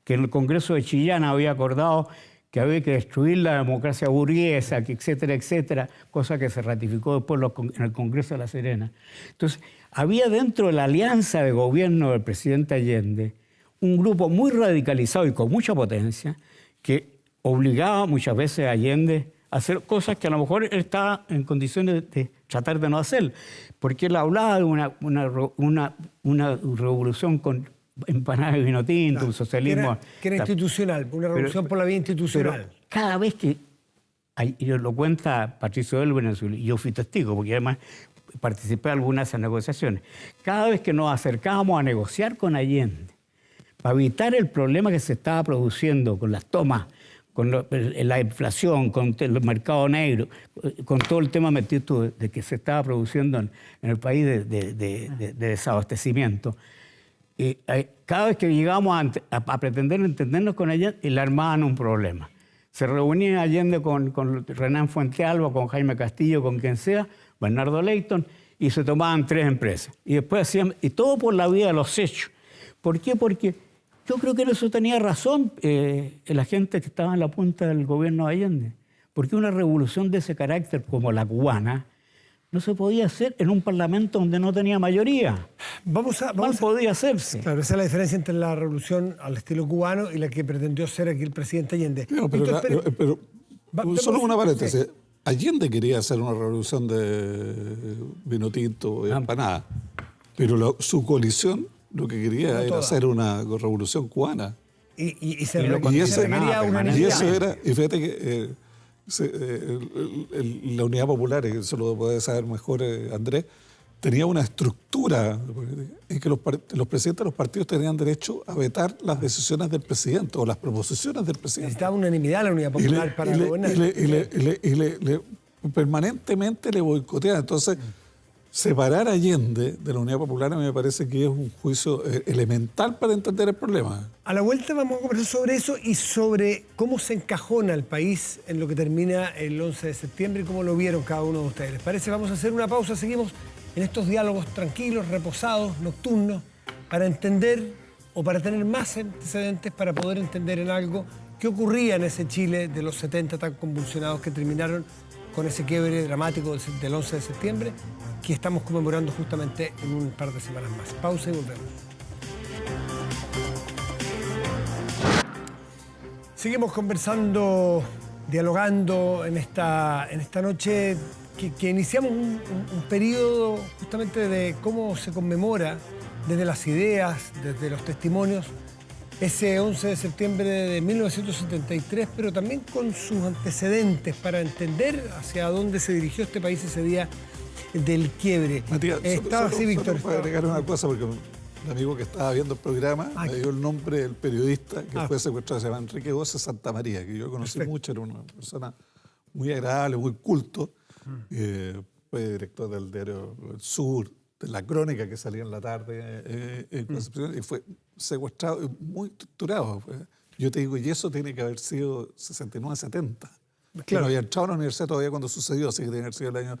que en el Congreso de Chillán había acordado que había que destruir la democracia burguesa, etcétera, etcétera, cosa que se ratificó después en el Congreso de La Serena. Entonces, había dentro de la alianza de gobierno del presidente Allende un grupo muy radicalizado y con mucha potencia que obligaba muchas veces a Allende a hacer cosas que a lo mejor él estaba en condiciones de tratar de no hacer, porque él hablaba de una revolución con empanadas de vino tinto, Claro, un socialismo... que era institucional, una revolución por la vía institucional. Pero cada vez que, y lo cuenta Patricio Elwin, y yo fui testigo, porque además participé en algunas de esas negociaciones, cada vez que nos acercábamos a negociar con Allende, para evitar el problema que se estaba produciendo con las tomas, con la inflación, con el mercado negro, con todo el tema metido de que se estaba produciendo en el país de desabastecimiento. Cada vez que llegábamos a pretender entendernos con Allende, le armaban un problema. Se reunía Allende con Renán Fuentealba, con Jaime Castillo, con quien sea, Bernardo Leighton, y se tomaban 3 empresas. Y después hacían, y todo por la vía de los hechos. ¿Por qué? Porque yo creo que en eso tenía razón la gente que estaba en la punta del gobierno de Allende. Porque una revolución de ese carácter como la cubana no se podía hacer en un parlamento donde no tenía mayoría. Mal podía hacerse. Claro, esa es la diferencia entre la revolución al estilo cubano y la que pretendió ser aquí el presidente Allende. No, pero solo una paréntesis. Sí. Allende quería hacer una revolución de vino tinto y empanada, pero su coalición lo que quería era hacer una revolución cubana. Y se Y lo requería unanimidad. Y eso era, y fíjate que la Unidad Popular, y eso lo puede saber mejor Andrés, tenía una estructura en que los presidentes de los partidos tenían derecho a vetar las decisiones del presidente o las proposiciones del presidente. Necesitaba unanimidad la Unidad Popular para gobernar. Permanentemente le boicoteaban. Entonces, separar a Allende de la Unidad Popular a mí me parece que es un juicio elemental para entender el problema. A la vuelta vamos a conversar sobre eso y sobre cómo se encajona el país en lo que termina el 11 de septiembre y cómo lo vieron cada uno de ustedes. ¿Les parece? Vamos a hacer una pausa, seguimos en estos diálogos tranquilos, reposados, nocturnos, para entender o para tener más antecedentes para poder entender en algo qué ocurría en ese Chile de los 70 tan convulsionados que terminaron con ese quiebre dramático del 11 de septiembre que estamos conmemorando justamente en un par de semanas más. Pausa y volvemos. Seguimos conversando, dialogando en esta noche que iniciamos un periodo justamente de cómo se conmemora desde las ideas, desde los testimonios, ese 11 de septiembre de 1973, pero también con sus antecedentes para entender hacia dónde se dirigió este país ese día del quiebre. Matías, estaba así, Víctor. Para agregar una cosa, porque un amigo que estaba viendo el programa me dio el nombre del periodista que fue secuestrado, se llama Enrique Goce Santamaría, que yo conocí mucho, era una persona muy agradable, muy culto. Fue director del diario El Sur, de la crónica que salía en la tarde en Concepción, y fue secuestrado y muy torturado. Yo te digo, y eso tiene que haber sido 69, 70. Claro. No había entrado a la universidad todavía cuando sucedió, así que tiene que haber sido el año,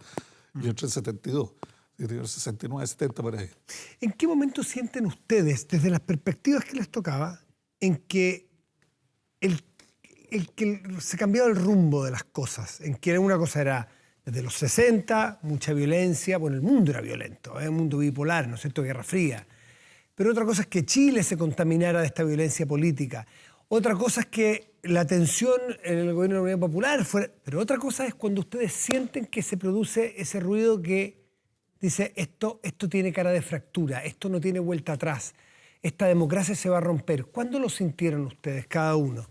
yo entré en 72, así que 69, 70 por ahí. ¿En qué momento sienten ustedes, desde las perspectivas que les tocaba, en que que se cambiaba el rumbo de las cosas? En que una cosa era desde los 60, mucha violencia, bueno, el mundo era violento, un mundo bipolar, ¿no es cierto?, Guerra Fría. Pero otra cosa es que Chile se contaminara de esta violencia política. Otra cosa es que la tensión en el gobierno de la Unidad Popular fuera... Pero otra cosa es cuando ustedes sienten que se produce ese ruido que dice, esto tiene cara de fractura, esto no tiene vuelta atrás, esta democracia se va a romper. ¿Cuándo lo sintieron ustedes, cada uno?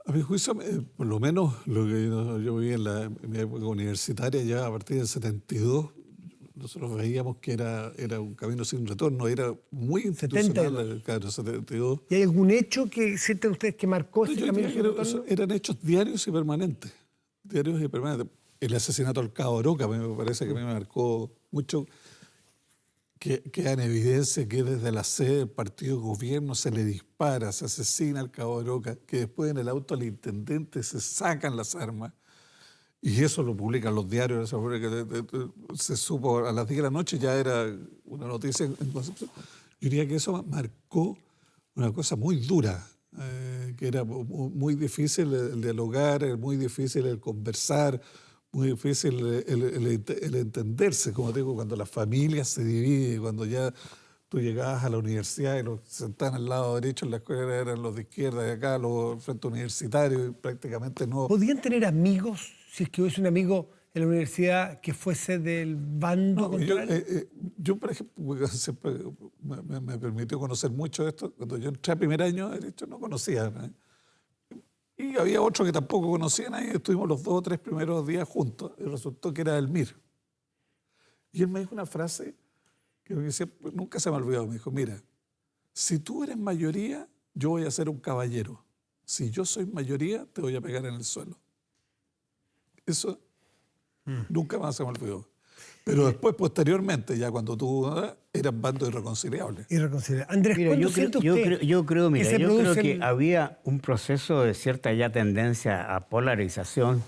A mi juicio, por lo menos lo que yo viví en mi época universitaria, ya a partir del 72, nosotros veíamos que era un camino sin retorno, era muy institucional, claro, 72. ¿Y hay algún hecho que sienten ustedes que marcó ese camino sin retorno? Eran hechos diarios y permanentes. Diarios y permanentes. El asesinato del Cabo Roca me parece que a mí me marcó mucho, que queda en evidencia que desde la sede del partido de gobierno se le dispara, se asesina al Cabo Roca, que después en el auto al intendente se sacan las armas. Y eso lo publican los diarios, se supo a las 10 de la noche, ya era una noticia en Concepción. Yo diría que eso marcó una cosa muy dura, que era muy difícil el dialogar, muy difícil el conversar, muy difícil el entenderse, como digo, cuando la familia se divide, cuando ya tú llegabas a la universidad y los sentaban al lado derecho en la escuela eran los de izquierda y acá los frente universitarios y prácticamente no... ¿Podían tener amigos, si es que hubiese un amigo en la universidad que fuese del bando contrario? Yo, por ejemplo, siempre me permitió conocer mucho de esto. Cuando yo entré a primer año de Derecho no conocía, y había otro que tampoco conocían, ahí estuvimos los 2 o 3 primeros días juntos y resultó que era Elmir. Y él me dijo una frase que nunca se me ha olvidado. Me dijo, mira, si tú eres mayoría, yo voy a ser un caballero. Si yo soy mayoría, te voy a pegar en el suelo. Eso nunca más se me olvidó. Pero después, posteriormente, ya cuando tú eras bando irreconciliable. Andrés, mira, yo creo que que había un proceso de cierta ya tendencia a polarización,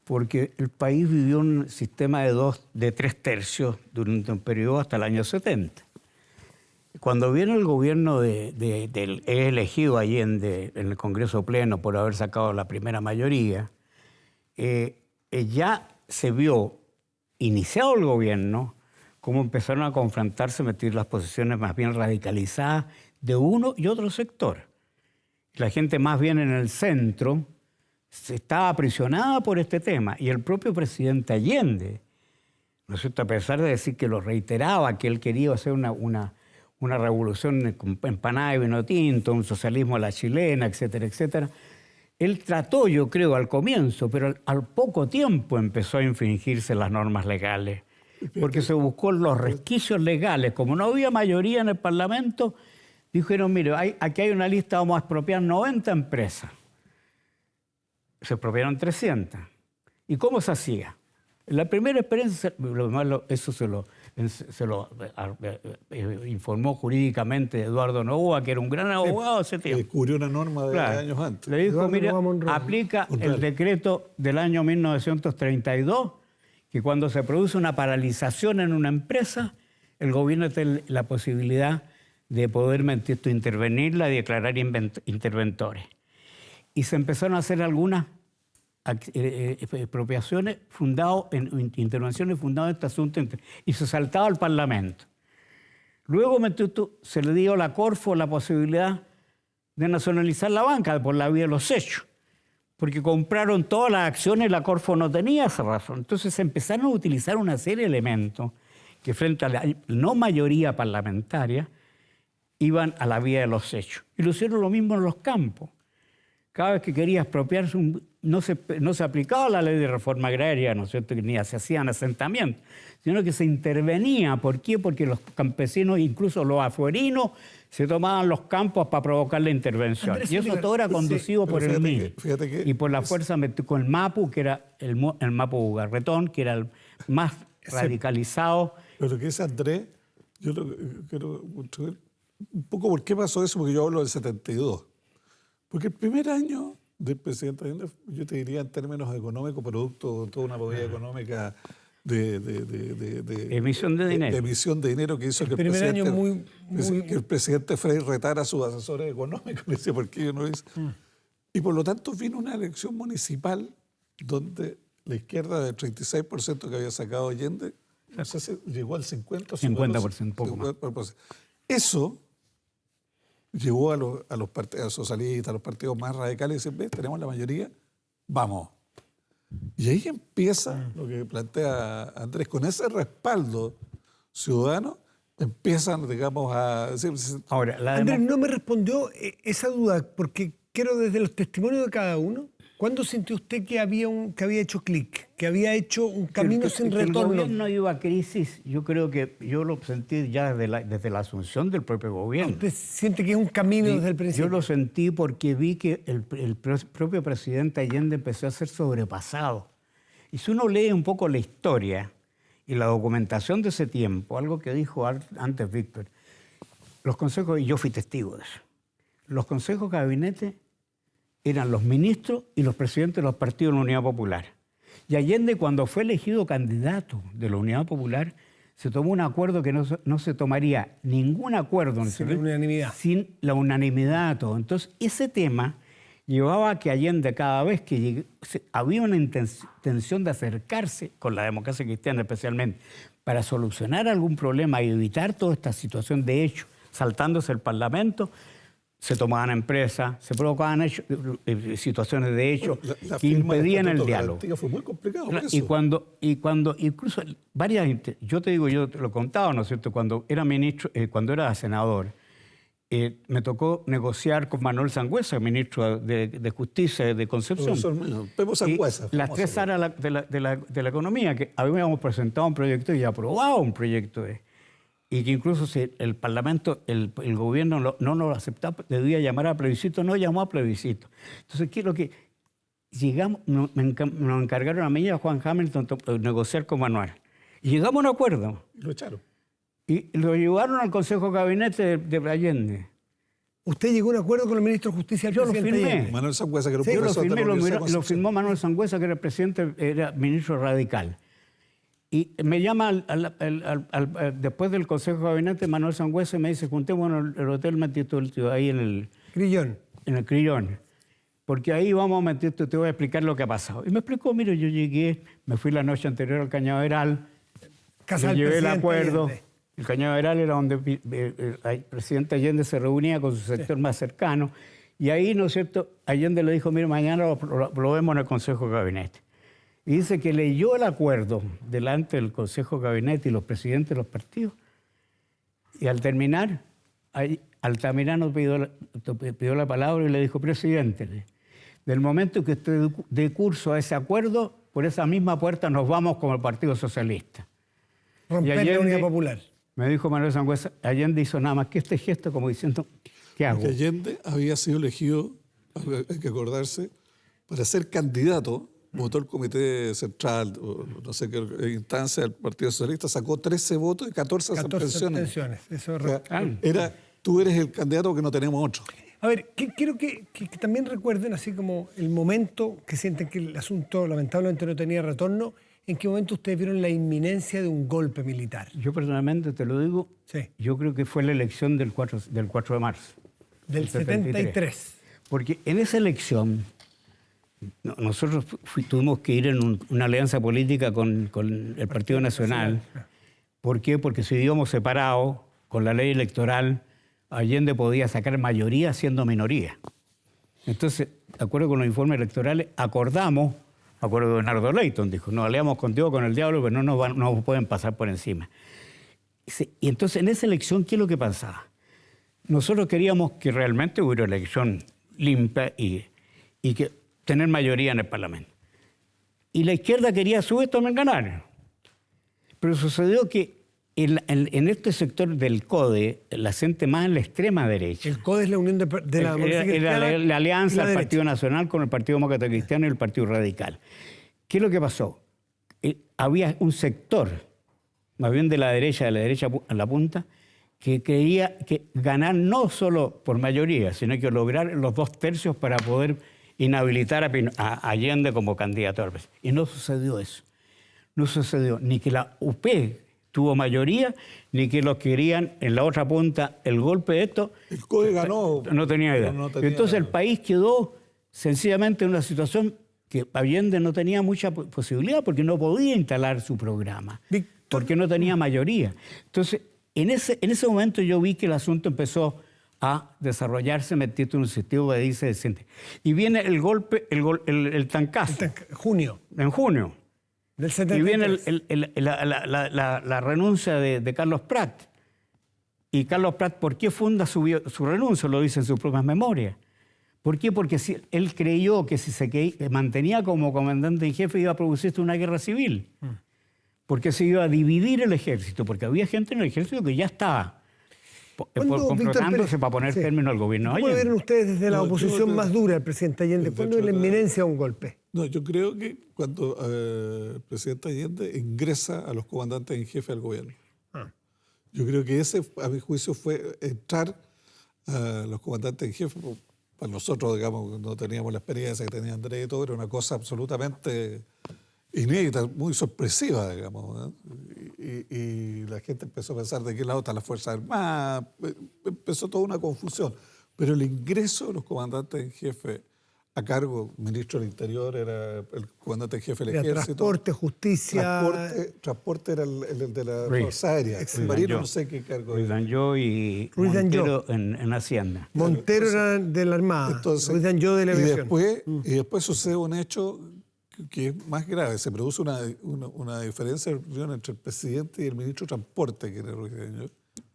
porque el país vivió un sistema de 3 tercios durante un periodo hasta el año 70. Cuando viene el gobierno elegido Allende en el Congreso Pleno por haber sacado la primera mayoría, ya se vio, iniciado el gobierno, cómo empezaron a confrontarse, meter las posiciones más bien radicalizadas de uno y otro sector. La gente más bien en el centro estaba aprisionada por este tema, y el propio presidente Allende, ¿no es cierto?, a pesar de decir que lo reiteraba, que él quería hacer una una revolución con empanada y vino tinto, un socialismo a la chilena, etcétera, etcétera. Él trató, yo creo, al comienzo, pero al poco tiempo empezó a infringirse las normas legales, porque se buscó los resquicios legales. Como no había mayoría en el Parlamento, dijeron, mire, aquí hay una lista, vamos a expropiar 90 empresas. Se expropiaron 300. ¿Y cómo se hacía? La primera experiencia, eso se lo informó jurídicamente Eduardo Novoa, que era un gran abogado ese tiempo. Descubrió una norma de años antes. Le dijo, Eduardo mira, Novoa Monroy. aplica Monroy. el decreto del año 1932, que cuando se produce una paralización en una empresa, el gobierno tiene la posibilidad de poder intervenirla y declarar interventores. Y se empezaron a hacer algunas expropiaciones intervenciones fundadas en este asunto, y se saltaba al Parlamento. Luego se le dio a la Corfo la posibilidad de nacionalizar la banca por la vía de los hechos, porque compraron todas las acciones y la Corfo no tenía esa razón. Entonces se empezaron a utilizar una serie de elementos que frente a la no mayoría parlamentaria iban a la vía de los hechos. Y lo hicieron lo mismo en los campos. Cada vez que quería expropiarse, no se aplicaba la ley de reforma agraria, ¿no es cierto?, ni se hacían asentamientos, sino que se intervenía. ¿Por qué? Porque los campesinos, incluso los afuerinos, se tomaban los campos para provocar la intervención. Andrés, y eso todo era conducido por el MIN y por la fuerza con el MAPU, que era el MAPU Ugarretón, que era el más radicalizado. Pero lo que dice Andrés, yo lo quiero construir un poco por qué pasó eso, porque yo hablo del 72. Porque el primer año del presidente Allende, yo te diría en términos económicos, producto de toda una movida económica de emisión de dinero. De emisión de dinero que hizo que el presidente Frei retara a sus asesores económicos. Le decía, ¿por qué yo no hice? Y por lo tanto vino una elección municipal donde la izquierda del 36% que había sacado Allende, no sé si llegó al 50%, poco más. Eso llevó a los partidos socialistas, a los partidos más radicales, y dicen, ¿ves? Tenemos la mayoría, vamos. Y ahí empieza lo que plantea Andrés, con ese respaldo ciudadano, empiezan, digamos, a decir... Ahora, Andrés no me respondió esa duda, porque quiero desde los testimonios de cada uno, ¿cuándo sintió usted que había hecho clic, que había hecho un camino sin retorno? El gobierno iba a crisis, yo creo que yo lo sentí ya desde la asunción del propio gobierno. ¿Usted siente que es un camino desde el principio? Yo lo sentí porque vi que el propio presidente Allende empezó a ser sobrepasado. Y si uno lee un poco la historia y la documentación de ese tiempo, algo que dijo antes Víctor, los consejos, y yo fui testigo de eso, los consejos de gabinete eran los ministros y los presidentes de los partidos de la Unidad Popular. Y Allende, cuando fue elegido candidato de la Unidad Popular, se tomó un acuerdo que no se tomaría ningún acuerdo sin la unanimidad. Sin la unanimidad de todo. Entonces, ese tema llevaba a que Allende, cada vez que había una intención de acercarse con la democracia cristiana especialmente, para solucionar algún problema y evitar toda esta situación de hecho, saltándose el Parlamento, se tomaban empresas, se provocaban situaciones de hecho que impedían el diálogo. Fue muy complicado por eso. Y cuando incluso yo te lo contaba, ¿no es cierto? Cuando era ministro, cuando era senador, me tocó negociar con Manuel Sangüesa, ministro de Justicia de Concepción. Pepo Sangüesa. Las tres áreas de la economía, que habíamos presentado un proyecto y aprobado un proyecto y que incluso si el Parlamento, el gobierno no lo aceptaba, debía llamar a plebiscito, no llamó a plebiscito. Entonces, quiero que llegamos, nos encargaron a mí y a Juan Hamilton negociar con Manuel. Y llegamos a un acuerdo. Y lo echaron. Y lo llevaron al Consejo de Gabinete de Allende. ¿Usted llegó a un acuerdo con el ministro de Justicia? Yo lo firmé. Manuel Sangüesa, que era un yo lo profesor firmé, de la Universidad de lo firmó Manuel Sangüesa, que era era ministro radical. Y me llama después del Consejo de Gabinete Manuel Sangüesa y me dice, juntémonos en el Hotel Metitultio, ahí en el Crillón. En el Crillón. Porque ahí vamos a meter, te voy a explicar lo que ha pasado. Y me explicó, mire, yo llegué, me fui la noche anterior al Cañaveral, llevé el acuerdo. Allende. El Cañaveral era donde el presidente Allende se reunía con su sector más cercano. Y ahí, ¿no es cierto?, Allende le dijo, mire, mañana lo vemos en el Consejo de Gabinete. Y dice que leyó el acuerdo delante del Consejo de Gabinete y los presidentes de los partidos. Y al terminar, Altamirano pidió la palabra y le dijo, presidente, del momento que usted dé curso a ese acuerdo, por esa misma puerta nos vamos como el Partido Socialista. Romper la Unidad Popular. Me dijo Manuel Sangüesa, Allende hizo nada más que este gesto como diciendo, ¿qué hago? Porque Allende había sido elegido, hay que acordarse, para ser candidato, votó el Comité Central, o no sé qué instancia del Partido Socialista, sacó 13 votos y 14 abstenciones. Eso es O sea, tú eres el candidato que no tenemos otro. A ver, quiero que también recuerden, así como el momento que sienten que el asunto lamentablemente no tenía retorno, ¿en qué momento ustedes vieron la inminencia de un golpe militar? Yo personalmente te lo digo, Sí. yo creo que fue la elección del 4 de marzo. Del 73. Porque en esa elección nosotros tuvimos que ir en una alianza política con el Partido Nacional. ¿Por qué? Porque si íbamos separados con la ley electoral, Allende podía sacar mayoría siendo minoría. Entonces, de acuerdo con los informes electorales, acordamos, me acuerdo de Bernardo Leyton, dijo, nos aliamos contigo con el diablo, pero no nos pueden pasar por encima. Y entonces, en esa elección, ¿qué es lo que pasaba? Nosotros queríamos que realmente hubiera una elección limpia y que tener mayoría en el Parlamento. Y la izquierda quería a su vez también ganar. Pero sucedió que en este sector del CODE, la gente más en la extrema derecha. El CODE es la unión de la democracia cristiana Era la alianza y del Partido Nacional con el Partido Demócrata Cristiano y el Partido Radical. ¿Qué es lo que pasó? Había un sector, más bien de la derecha a la punta, que creía que ganar no solo por mayoría, sino que lograr los 2/3 para poder inhabilitar a Allende como candidato al presidente. Y no sucedió eso. No sucedió ni que la UP tuvo mayoría, ni que los querían en la otra punta el golpe de esto. El CODE ganó. No tenía idea. Entonces el país quedó sencillamente en una situación que Allende no tenía mucha posibilidad porque no podía instalar su programa, porque no tenía mayoría. Entonces, en ese momento yo vi que el asunto empezó a desarrollarse metido en un sistema de dice. Y viene el golpe, el tancazo. Junio. En junio. Del 73. Y viene la renuncia de Carlos Prat. Y Carlos Prat, ¿por qué funda su renuncia? Lo dice en sus propias memorias. ¿Por qué? Porque él creyó que si se mantenía como comandante en jefe iba a producirse una guerra civil. Porque se iba a dividir el ejército, porque había gente en el ejército que ya estaba complotándose para poner término al gobierno. ¿Cómo lo vieron ustedes desde la oposición más dura al presidente Allende? ¿Cuándo es la inminencia de un golpe? No, yo creo que cuando el presidente Allende ingresa a los comandantes en jefe al gobierno. Yo creo que ese, a mi juicio, fue entrar a los comandantes en jefe. Para nosotros, digamos, no teníamos la experiencia que tenía Andrés y todo, era una cosa absolutamente inédita, muy sorpresiva, digamos, ¿no? Y la gente empezó a pensar de qué lado están las Fuerzas Armadas, empezó toda una confusión. Pero el ingreso de los comandantes en jefe a cargo, el ministro del Interior era el comandante en jefe del Ejército. Transporte, justicia. Transporte era el de la Fuerza Aérea. Marino no sé qué cargo. Ruiz Danjó y Montero en Hacienda. Montero era de la Armada. Entonces, Ruiz Danjó de la aviación. Y después sucede un hecho que es más grave. Se produce una diferencia de opinión entre el presidente y el ministro de Transporte, que era Ruiz Danjó.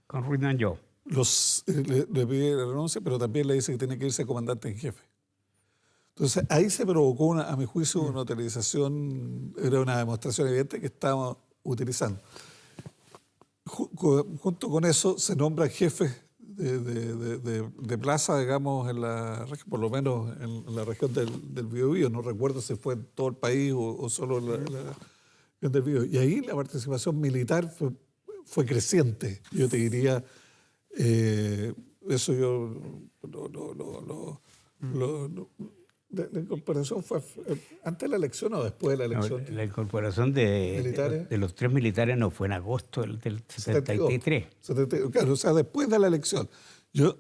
Con Ruiz Danjó. Le pide la renuncia, pero también le dice que tiene que irse comandante en jefe. Entonces, ahí se provocó, a mi juicio, una utilización, era una demostración evidente que estábamos utilizando. Junto con eso, se nombran jefes de plaza, digamos, por lo menos en la región del Biobío. No recuerdo si fue en todo el país o solo en la región del Biobío. Y ahí la participación militar fue creciente. Yo te diría, eso yo la incorporación fue antes de la elección o después de la elección. No, la incorporación de los 3 militares no fue en agosto del 73. Claro, o sea, después de la elección.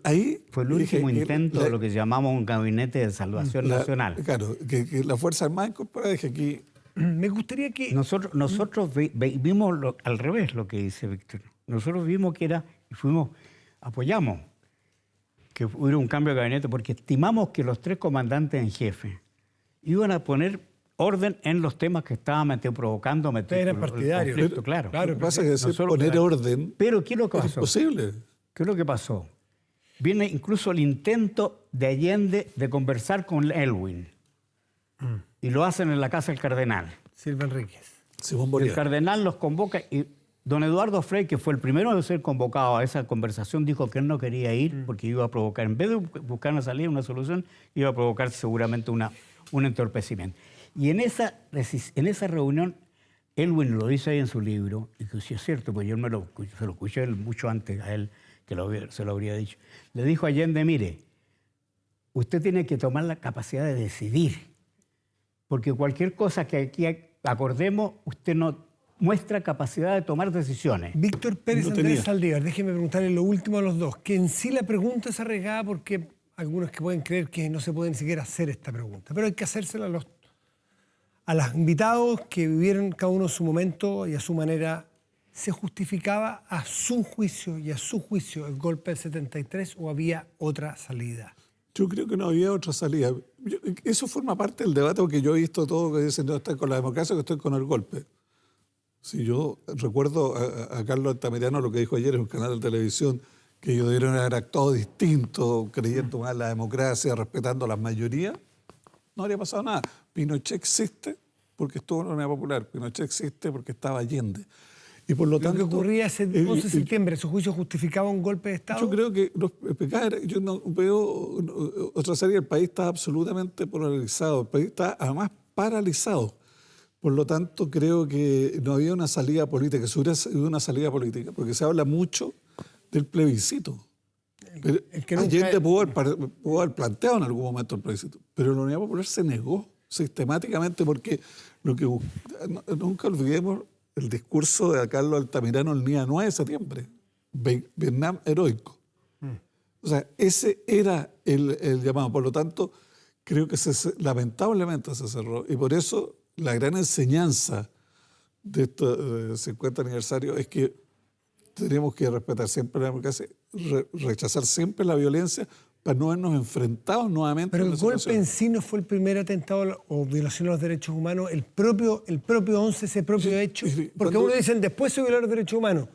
Ahí fue el último intento de lo que llamamos un gabinete de salvación nacional. Claro, que la Fuerza Armada incorporada, dije aquí. Me gustaría que. Nosotros vimos al revés lo que dice Víctor. Nosotros vimos que era, y apoyamos que hubiera un cambio de gabinete, porque estimamos que los 3 comandantes en jefe iban a poner orden en los temas que estaban provocando. Eran partidarios. Lo que pasa es que poner orden pero ¿qué es lo que pasó? es imposible. ¿Qué es lo que pasó? Viene incluso el intento de Allende de conversar con Elwin. Y lo hacen en la casa del cardenal. Silva Enríquez. Simón El Bolívar. cardenal los convoca y don Eduardo Frei, que fue el primero de ser convocado a esa conversación, dijo que él no quería ir porque iba a provocar, en vez de buscar una salida, una solución, iba a provocar seguramente un entorpecimiento. Y en esa reunión, Elwin lo dice ahí en su libro, y que sí es cierto, porque yo se lo escuché mucho antes a él, que se lo habría dicho. Le dijo a Allende, mire, usted tiene que tomar la capacidad de decidir, porque cualquier cosa que aquí acordemos, usted no muestra capacidad de tomar decisiones. Víctor Pérez No Andrés tenía. Saldívar, déjeme preguntarle lo último a los dos, que en sí la pregunta es arriesgada porque algunos que pueden creer que no se puede ni siquiera hacer esta pregunta, pero hay que hacérsela a los invitados que vivieron cada uno su momento y a su manera. ¿Se justificaba a su juicio y a su juicio el golpe del 73 o había otra salida? Yo creo que no había otra salida. Eso forma parte del debate porque yo he visto todo que dicen no estoy con la democracia o que estoy con el golpe. Si yo recuerdo a Carlos Altamirano lo que dijo ayer en un canal de televisión, que ellos debieron haber actuado distinto, creyendo más en la democracia, respetando a las mayorías, no habría pasado nada. Pinochet existe porque estuvo en la Unidad Popular, Pinochet existe porque estaba Allende. Y por lo Lo tanto, que ocurría ese 11 de septiembre, ¿su juicio justificaba un golpe de Estado? yo creo que yo no veo otra salida. El país está absolutamente polarizado, el país está además paralizado. Por lo tanto, creo que no había una salida política, que si hubiera sido una salida política, porque se habla mucho del plebiscito. Pero el que nunca- Allende pudo haber planteado en algún momento el plebiscito, pero la Unidad Popular se negó sistemáticamente porque nunca olvidemos el discurso de Carlos Altamirano el día 9 de septiembre, Vietnam heroico. O sea, ese era el llamado. Por lo tanto, creo que lamentablemente se cerró. Y por eso la gran enseñanza de este 50 aniversario es que tenemos que respetar siempre la democracia, rechazar siempre la violencia para no vernos enfrentados nuevamente. Pero a el una golpe situación. en sí no fue el primer atentado o violación a los derechos humanos, el propio 11, ese propio hecho. sí, Porque cuando- uno dicen, después se violaron los derechos humanos.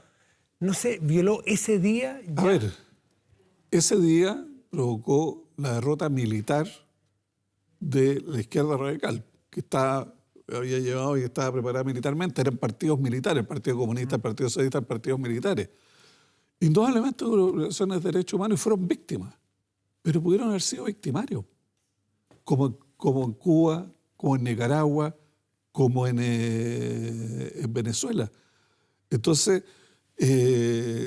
¿No se violó ese día? A Ya? ver, ese día provocó la derrota militar de la izquierda radical, que había llevado y estaba preparada militarmente. Eran partidos militares, el Partido Comunista, el Partido Socialista, partidos militares. Indudablemente hubo violaciones de derechos humanos y fueron víctimas, pero pudieron haber sido victimarios, como en Cuba, como en Nicaragua, como en Venezuela. Entonces,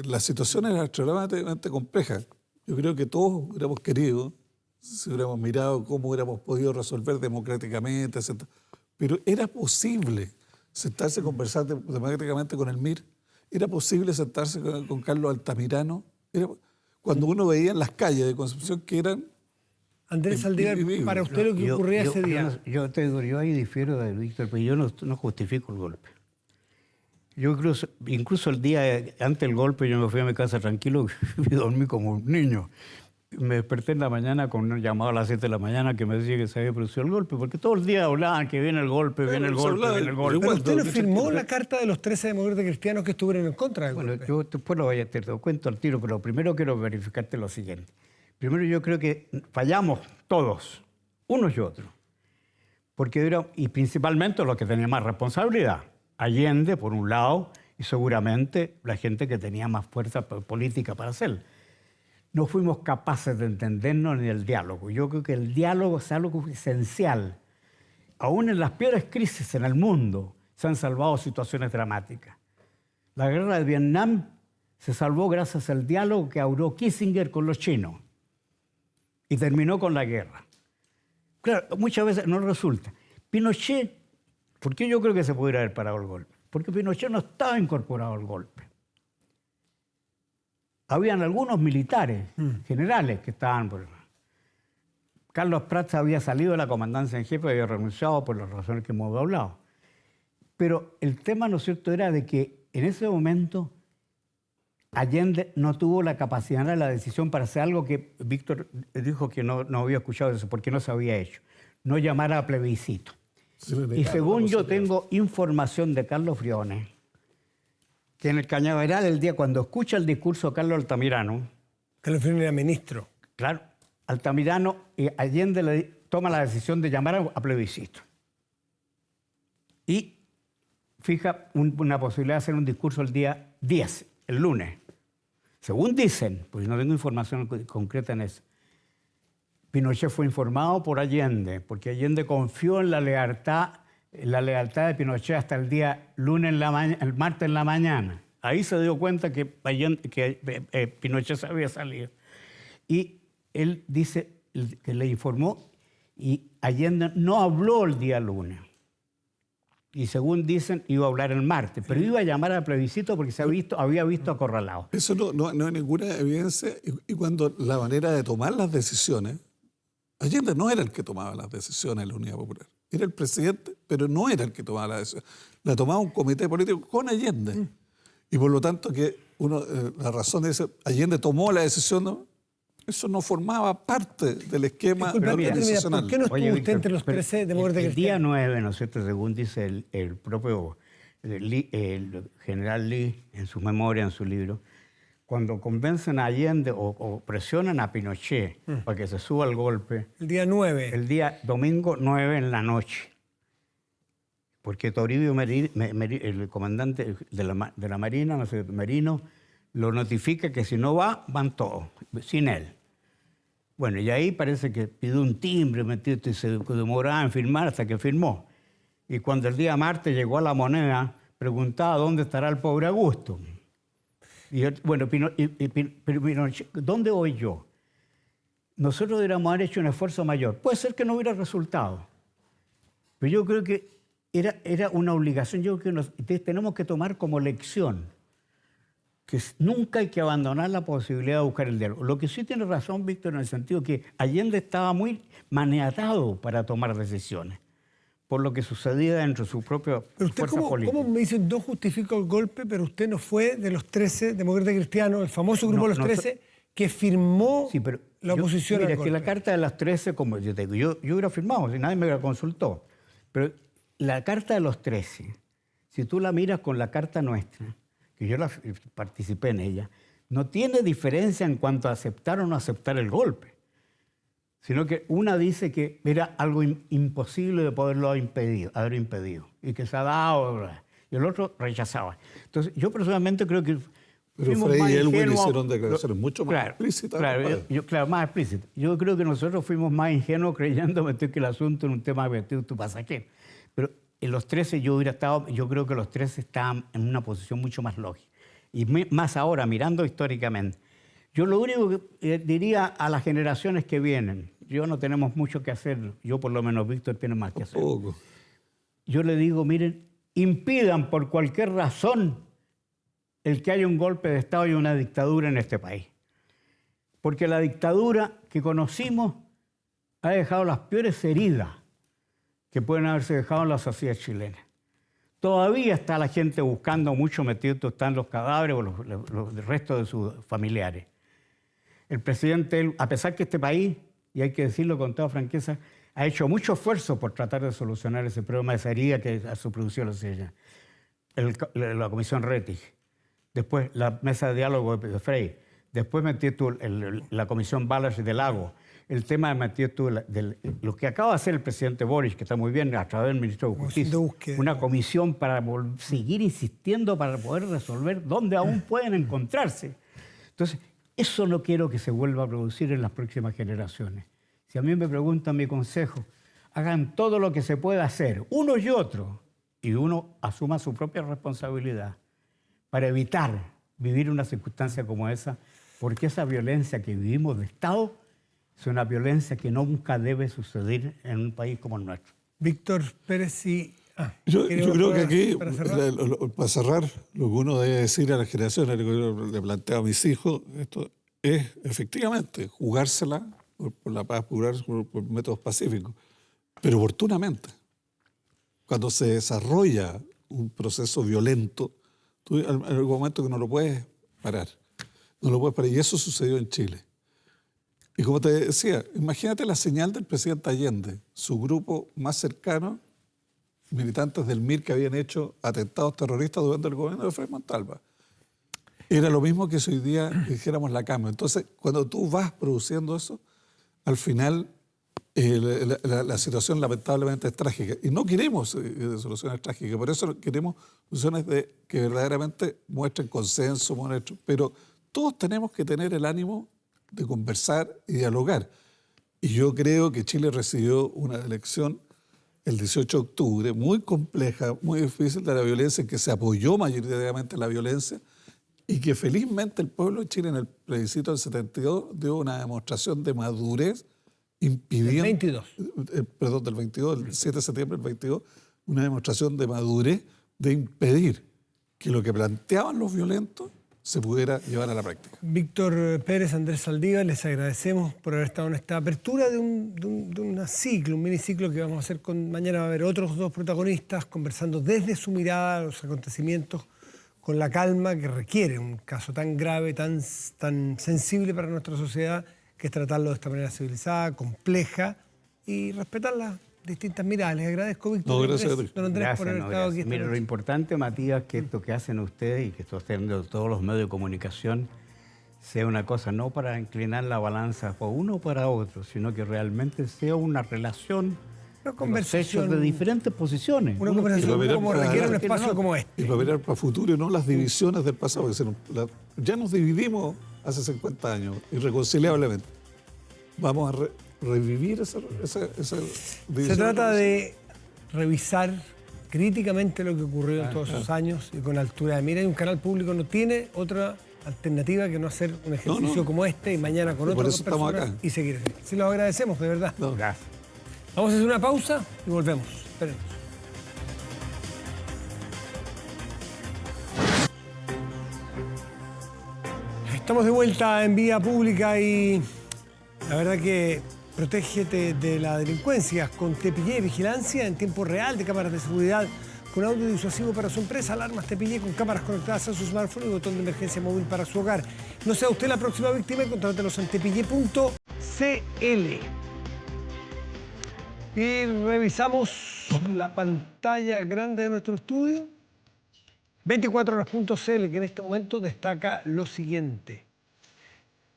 la situación era extremadamente compleja. Yo creo que todos hubiéramos querido, si hubiéramos mirado cómo hubiéramos podido resolver democráticamente, pero era posible sentarse a conversar democráticamente con el MIR, era posible sentarse con Carlos Altamirano, cuando uno veía en las calles de Concepción que eran... Andrés Saldívar, para usted lo que ocurría ese día. Yo te digo, yo ahí difiero de Víctor, porque yo no justifico el golpe. Yo incluso el día antes del golpe yo me fui a mi casa tranquilo y dormí como un niño. Me desperté en la mañana con un llamado a las 7 de la mañana que me decía que se había producido el golpe, porque todo el día hablaban que viene el golpe, viene el golpe, viene el golpe. Pero usted no firmó igual, la carta de los 13 demócratas cristianos que estuvieron en contra del Bueno, golpe. yo después te lo cuento al tiro, pero primero quiero verificarte lo siguiente. Primero yo creo que fallamos todos, unos y otros, y principalmente los que tenían más responsabilidad. Allende, por un lado, y seguramente la gente que tenía más fuerza política para hacerlo. No fuimos capaces de entendernos ni el diálogo. Yo creo que el diálogo es algo esencial. Aún en las peores crisis en el mundo se han salvado situaciones dramáticas. La guerra de Vietnam se salvó gracias al diálogo que abrió Kissinger con los chinos y terminó con la guerra. Claro, muchas veces no resulta. Pinochet, ¿por qué yo creo que se pudiera haber parado el golpe? Porque Pinochet no estaba incorporado al golpe. Habían algunos militares, generales, que estaban... Carlos Prats había salido de la comandancia en jefe, había renunciado por las razones que hemos hablado. Pero el tema, ¿no es cierto?, era de que en ese momento Allende no tuvo la capacidad de la decisión para hacer algo que Víctor dijo que no había escuchado eso, porque no se había hecho. No llamar a plebiscito. Y según yo tengo información de Carlos Friones, que en el Cañaveral el día cuando escucha el discurso de Carlos Altamirano, Califano era ministro. Claro, Altamirano y Allende toma la decisión de llamar a plebiscito. Y fija una posibilidad de hacer un discurso el día 10, el lunes. Según dicen, pues no tengo información concreta en eso, Pinochet fue informado por Allende, porque Allende confió en la lealtad de Pinochet hasta el día lunes, el martes en la mañana. Ahí se dio cuenta que Pinochet se había salido. Y él dice que le informó y Allende no habló el día lunes. Y según dicen, iba a hablar el martes, pero iba a llamar al plebiscito porque había visto acorralado. Eso no hay ninguna evidencia. Y cuando la manera de tomar las decisiones, Allende no era el que tomaba las decisiones en la Unidad Popular. Era el presidente, pero no era el que tomaba las decisiones. La tomaba un comité político con Allende. Y por lo tanto, la razón de ese, Allende tomó la decisión, ¿no? Eso no formaba parte del esquema organizacional. ¿Por qué no estuvo usted entre los 13 demócratas cristianos? El día 9, ¿no es cierto?, según dice el propio el general Lee en su memoria, en su libro, cuando convencen a Allende o presionan a Pinochet para que se suba al golpe. El día 9. El día domingo 9 en la noche. Porque Toribio el comandante de la Marina, no sé, Merino, lo notifica que si no van todos, sin él. Bueno, y ahí parece que pidió un timbre, y se demoraba en firmar hasta que firmó. Y cuando el día martes llegó a La Moneda, preguntaba dónde estará el pobre Augusto. Y bueno, Pinochet, ¿dónde voy yo? Nosotros deberíamos haber hecho un esfuerzo mayor. Puede ser que no hubiera resultado, pero yo creo que era una obligación. Yo creo que tenemos que tomar como lección que nunca hay que abandonar la posibilidad de buscar el diálogo. Lo que sí tiene razón, Víctor, en el sentido que Allende estaba muy maniatado para tomar decisiones, por lo que sucedía dentro de su propia fuerza política. ¿Cómo me dicen, no justifico el golpe, pero usted no fue de los 13 demócratas cristianos, el famoso grupo de los 13, que firmó la oposición al golpe? Mira, que la carta de las 13, como yo te digo, yo hubiera firmado, si nadie me la consultó. Pero la carta de los 13, si tú la miras con la carta nuestra, que yo participé en ella, no tiene diferencia en cuanto a aceptar o no aceptar el golpe, sino que una dice que era algo imposible de poderlo haber impedido y que se ha dado, y el otro rechazaba. Entonces, yo personalmente creo que pero Frei y Elwin hicieron declaraciones mucho más explícitas. Claro, más explícitas. Yo creo que nosotros fuimos más ingenuos creyendo que el asunto era un tema de tu pasajero. Pero en los 13 yo creo que los 13 estaban en una posición mucho más lógica. Y más ahora, mirando históricamente. Yo lo único que diría a las generaciones que vienen, no tenemos mucho que hacer, yo por lo menos, Víctor, tiene más que hacer. Poco. Yo le digo, miren, impidan por cualquier razón el que haya un golpe de Estado y una dictadura en este país. Porque la dictadura que conocimos ha dejado las peores heridas que pueden haberse dejado en la sociedad chilena. Todavía está la gente buscando mucho metidos, están los cadáveres o los restos de sus familiares. El presidente, a pesar que este país, y hay que decirlo con toda franqueza, ha hecho mucho esfuerzo por tratar de solucionar ese problema, esa herida que a su producción lo sella. La Comisión Rettig, después la mesa de diálogo de Frei, después metí tú la Comisión Ballard de Lago, el tema de metí tú lo que acaba de hacer el presidente Boric, que está muy bien, a través del ministro de Justicia, una comisión para seguir insistiendo para poder resolver dónde aún pueden encontrarse. Entonces, eso no quiero que se vuelva a producir en las próximas generaciones. Si a mí me preguntan mi consejo, hagan todo lo que se pueda hacer, uno y otro, y uno asuma su propia responsabilidad para evitar vivir una circunstancia como esa, porque esa violencia que vivimos de Estado es una violencia que nunca debe suceder en un país como el nuestro. Víctor Pérez, sí. Yo creo que aquí, para cerrar, lo que uno debe decir a las generaciones, le planteo a mis hijos, esto es efectivamente jugársela por la paz, jugarse por métodos pacíficos, pero oportunamente. Cuando se desarrolla un proceso violento, tú en algún momento que no lo puedes parar. No lo puedes parar. Y eso sucedió en Chile. Y como te decía, imagínate la señal del presidente Allende, su grupo más cercano, militantes del MIR que habían hecho atentados terroristas durante el gobierno de Frei Montalva. Era lo mismo que si hoy día dijéramos la cama. Entonces, cuando tú vas produciendo eso, al final la situación lamentablemente es trágica. Y no queremos soluciones trágicas, por eso queremos soluciones que verdaderamente muestren consenso, pero todos tenemos que tener el ánimo de conversar y dialogar. Y yo creo que Chile recibió una elección el 18 de octubre, muy compleja, muy difícil de la violencia, en que se apoyó mayoritariamente la violencia y que felizmente el pueblo de Chile en el plebiscito del 72 dio una demostración de madurez impidiendo... El 22. Perdón, del 22, el 7 de septiembre del 22, una demostración de madurez de impedir que lo que planteaban los violentos se pudiera llevar a la práctica. Víctor Pérez, Andrés Saldívar, les agradecemos por haber estado en esta apertura de un ciclo, un miniciclo que vamos a hacer mañana. Va a haber otros dos protagonistas conversando desde su mirada los acontecimientos con la calma que requiere un caso tan grave, tan sensible para nuestra sociedad, que es tratarlo de esta manera civilizada, compleja y respetar las distintas miradas. Les agradezco, Víctor. No, gracias a ti. Don Andrés, Gracias, por haber estado aquí. Mira, lo importante, Matías, que esto que hacen ustedes y que esto haciendo todos los medios de comunicación sea una cosa no para inclinar la balanza por uno o para otro, sino que realmente sea una relación, Una de los conversación, hechos de diferentes posiciones. una Uno conversación tiene- como requiere un espacio como este. Y para mirar para el futuro y no las divisiones del pasado. Ya nos dividimos hace 50 años, irreconciliablemente. Vamos a revivir esa división. Se trata de revisar críticamente lo que ocurrió en todos esos años y con altura de mira. Y un canal público no tiene otra alternativa que no hacer un ejercicio como este y mañana con Por otras eso estamos personas acá. y seguir así. Sí, los agradecemos, de verdad. No. Gracias. Vamos a hacer una pausa y volvemos. Espérenos. Estamos de vuelta en Vía Pública y la verdad que protégete de la delincuencia con Tepillé Vigilancia en tiempo real de cámaras de seguridad con audio disuasivo para su empresa, alarmas Tepillé con cámaras conectadas a su smartphone y botón de emergencia móvil para su hogar. No sea usted la próxima víctima y contrátelos en tepillé.cl. Y revisamos la pantalla grande de nuestro estudio. 24horas.cl, que en este momento destaca lo siguiente.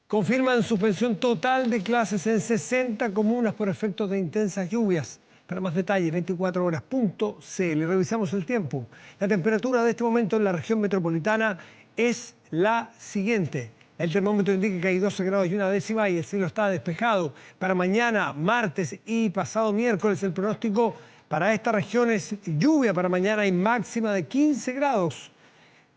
Confirman suspensión total de clases en 60 comunas por efectos de intensas lluvias. Para más detalles, 24horas.cl. Revisamos el tiempo. La temperatura de este momento en la región metropolitana es la siguiente. El termómetro indica que hay 12 grados y una décima y el cielo está despejado. Para mañana, martes y pasado miércoles, el pronóstico para esta región es lluvia. Para mañana hay máxima de 15 grados.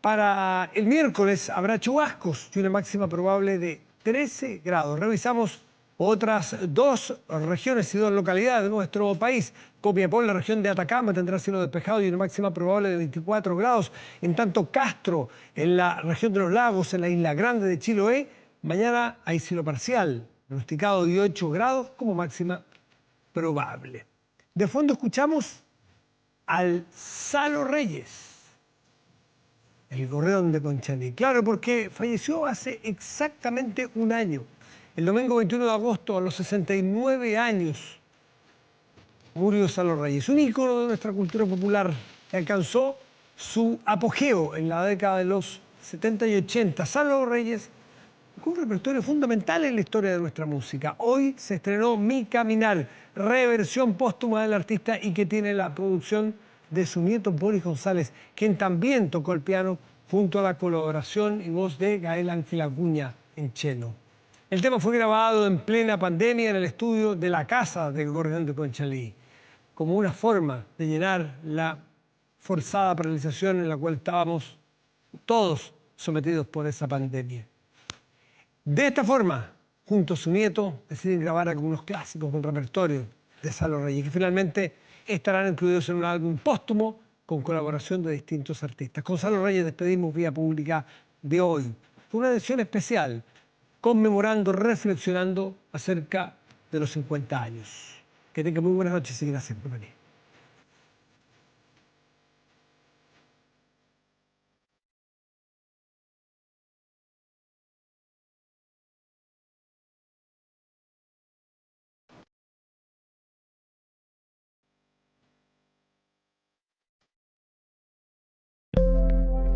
Para el miércoles habrá chubascos y una máxima probable de 13 grados. Revisamos otras dos regiones y dos localidades de nuestro país. Copiapó, en la región de Atacama, tendrá cielo despejado y una máxima probable de 24 grados. En tanto, Castro, en la región de los lagos, en la isla grande de Chiloé, mañana hay cielo parcial, pronosticado de 8 grados como máxima probable. De fondo escuchamos al Salo Reyes, el gorrión de Conchalí. Claro, porque falleció hace exactamente un año. El domingo 21 de agosto, a los 69 años, murió Salo Reyes, un ícono de nuestra cultura popular que alcanzó su apogeo en la década de los 70 y 80. Salo Reyes con un repertorio fundamental en la historia de nuestra música. Hoy se estrenó Mi Caminar, reversión póstuma del artista y que tiene la producción de su nieto Boris González, quien también tocó el piano junto a la colaboración y voz de Gael Ángel Acuña en cello. El tema fue grabado en plena pandemia en el estudio de la casa del gorrión de Conchalí, como una forma de llenar la forzada paralización en la cual estábamos todos sometidos por esa pandemia. De esta forma, junto a su nieto, deciden grabar algunos clásicos del repertorio de Salo Reyes, que finalmente estarán incluidos en un álbum póstumo con colaboración de distintos artistas. Con Salo Reyes despedimos Vía Pública de hoy. Fue una edición especial, conmemorando, reflexionando acerca de los 50 años. Que tengan muy buenas noches y gracias por venir.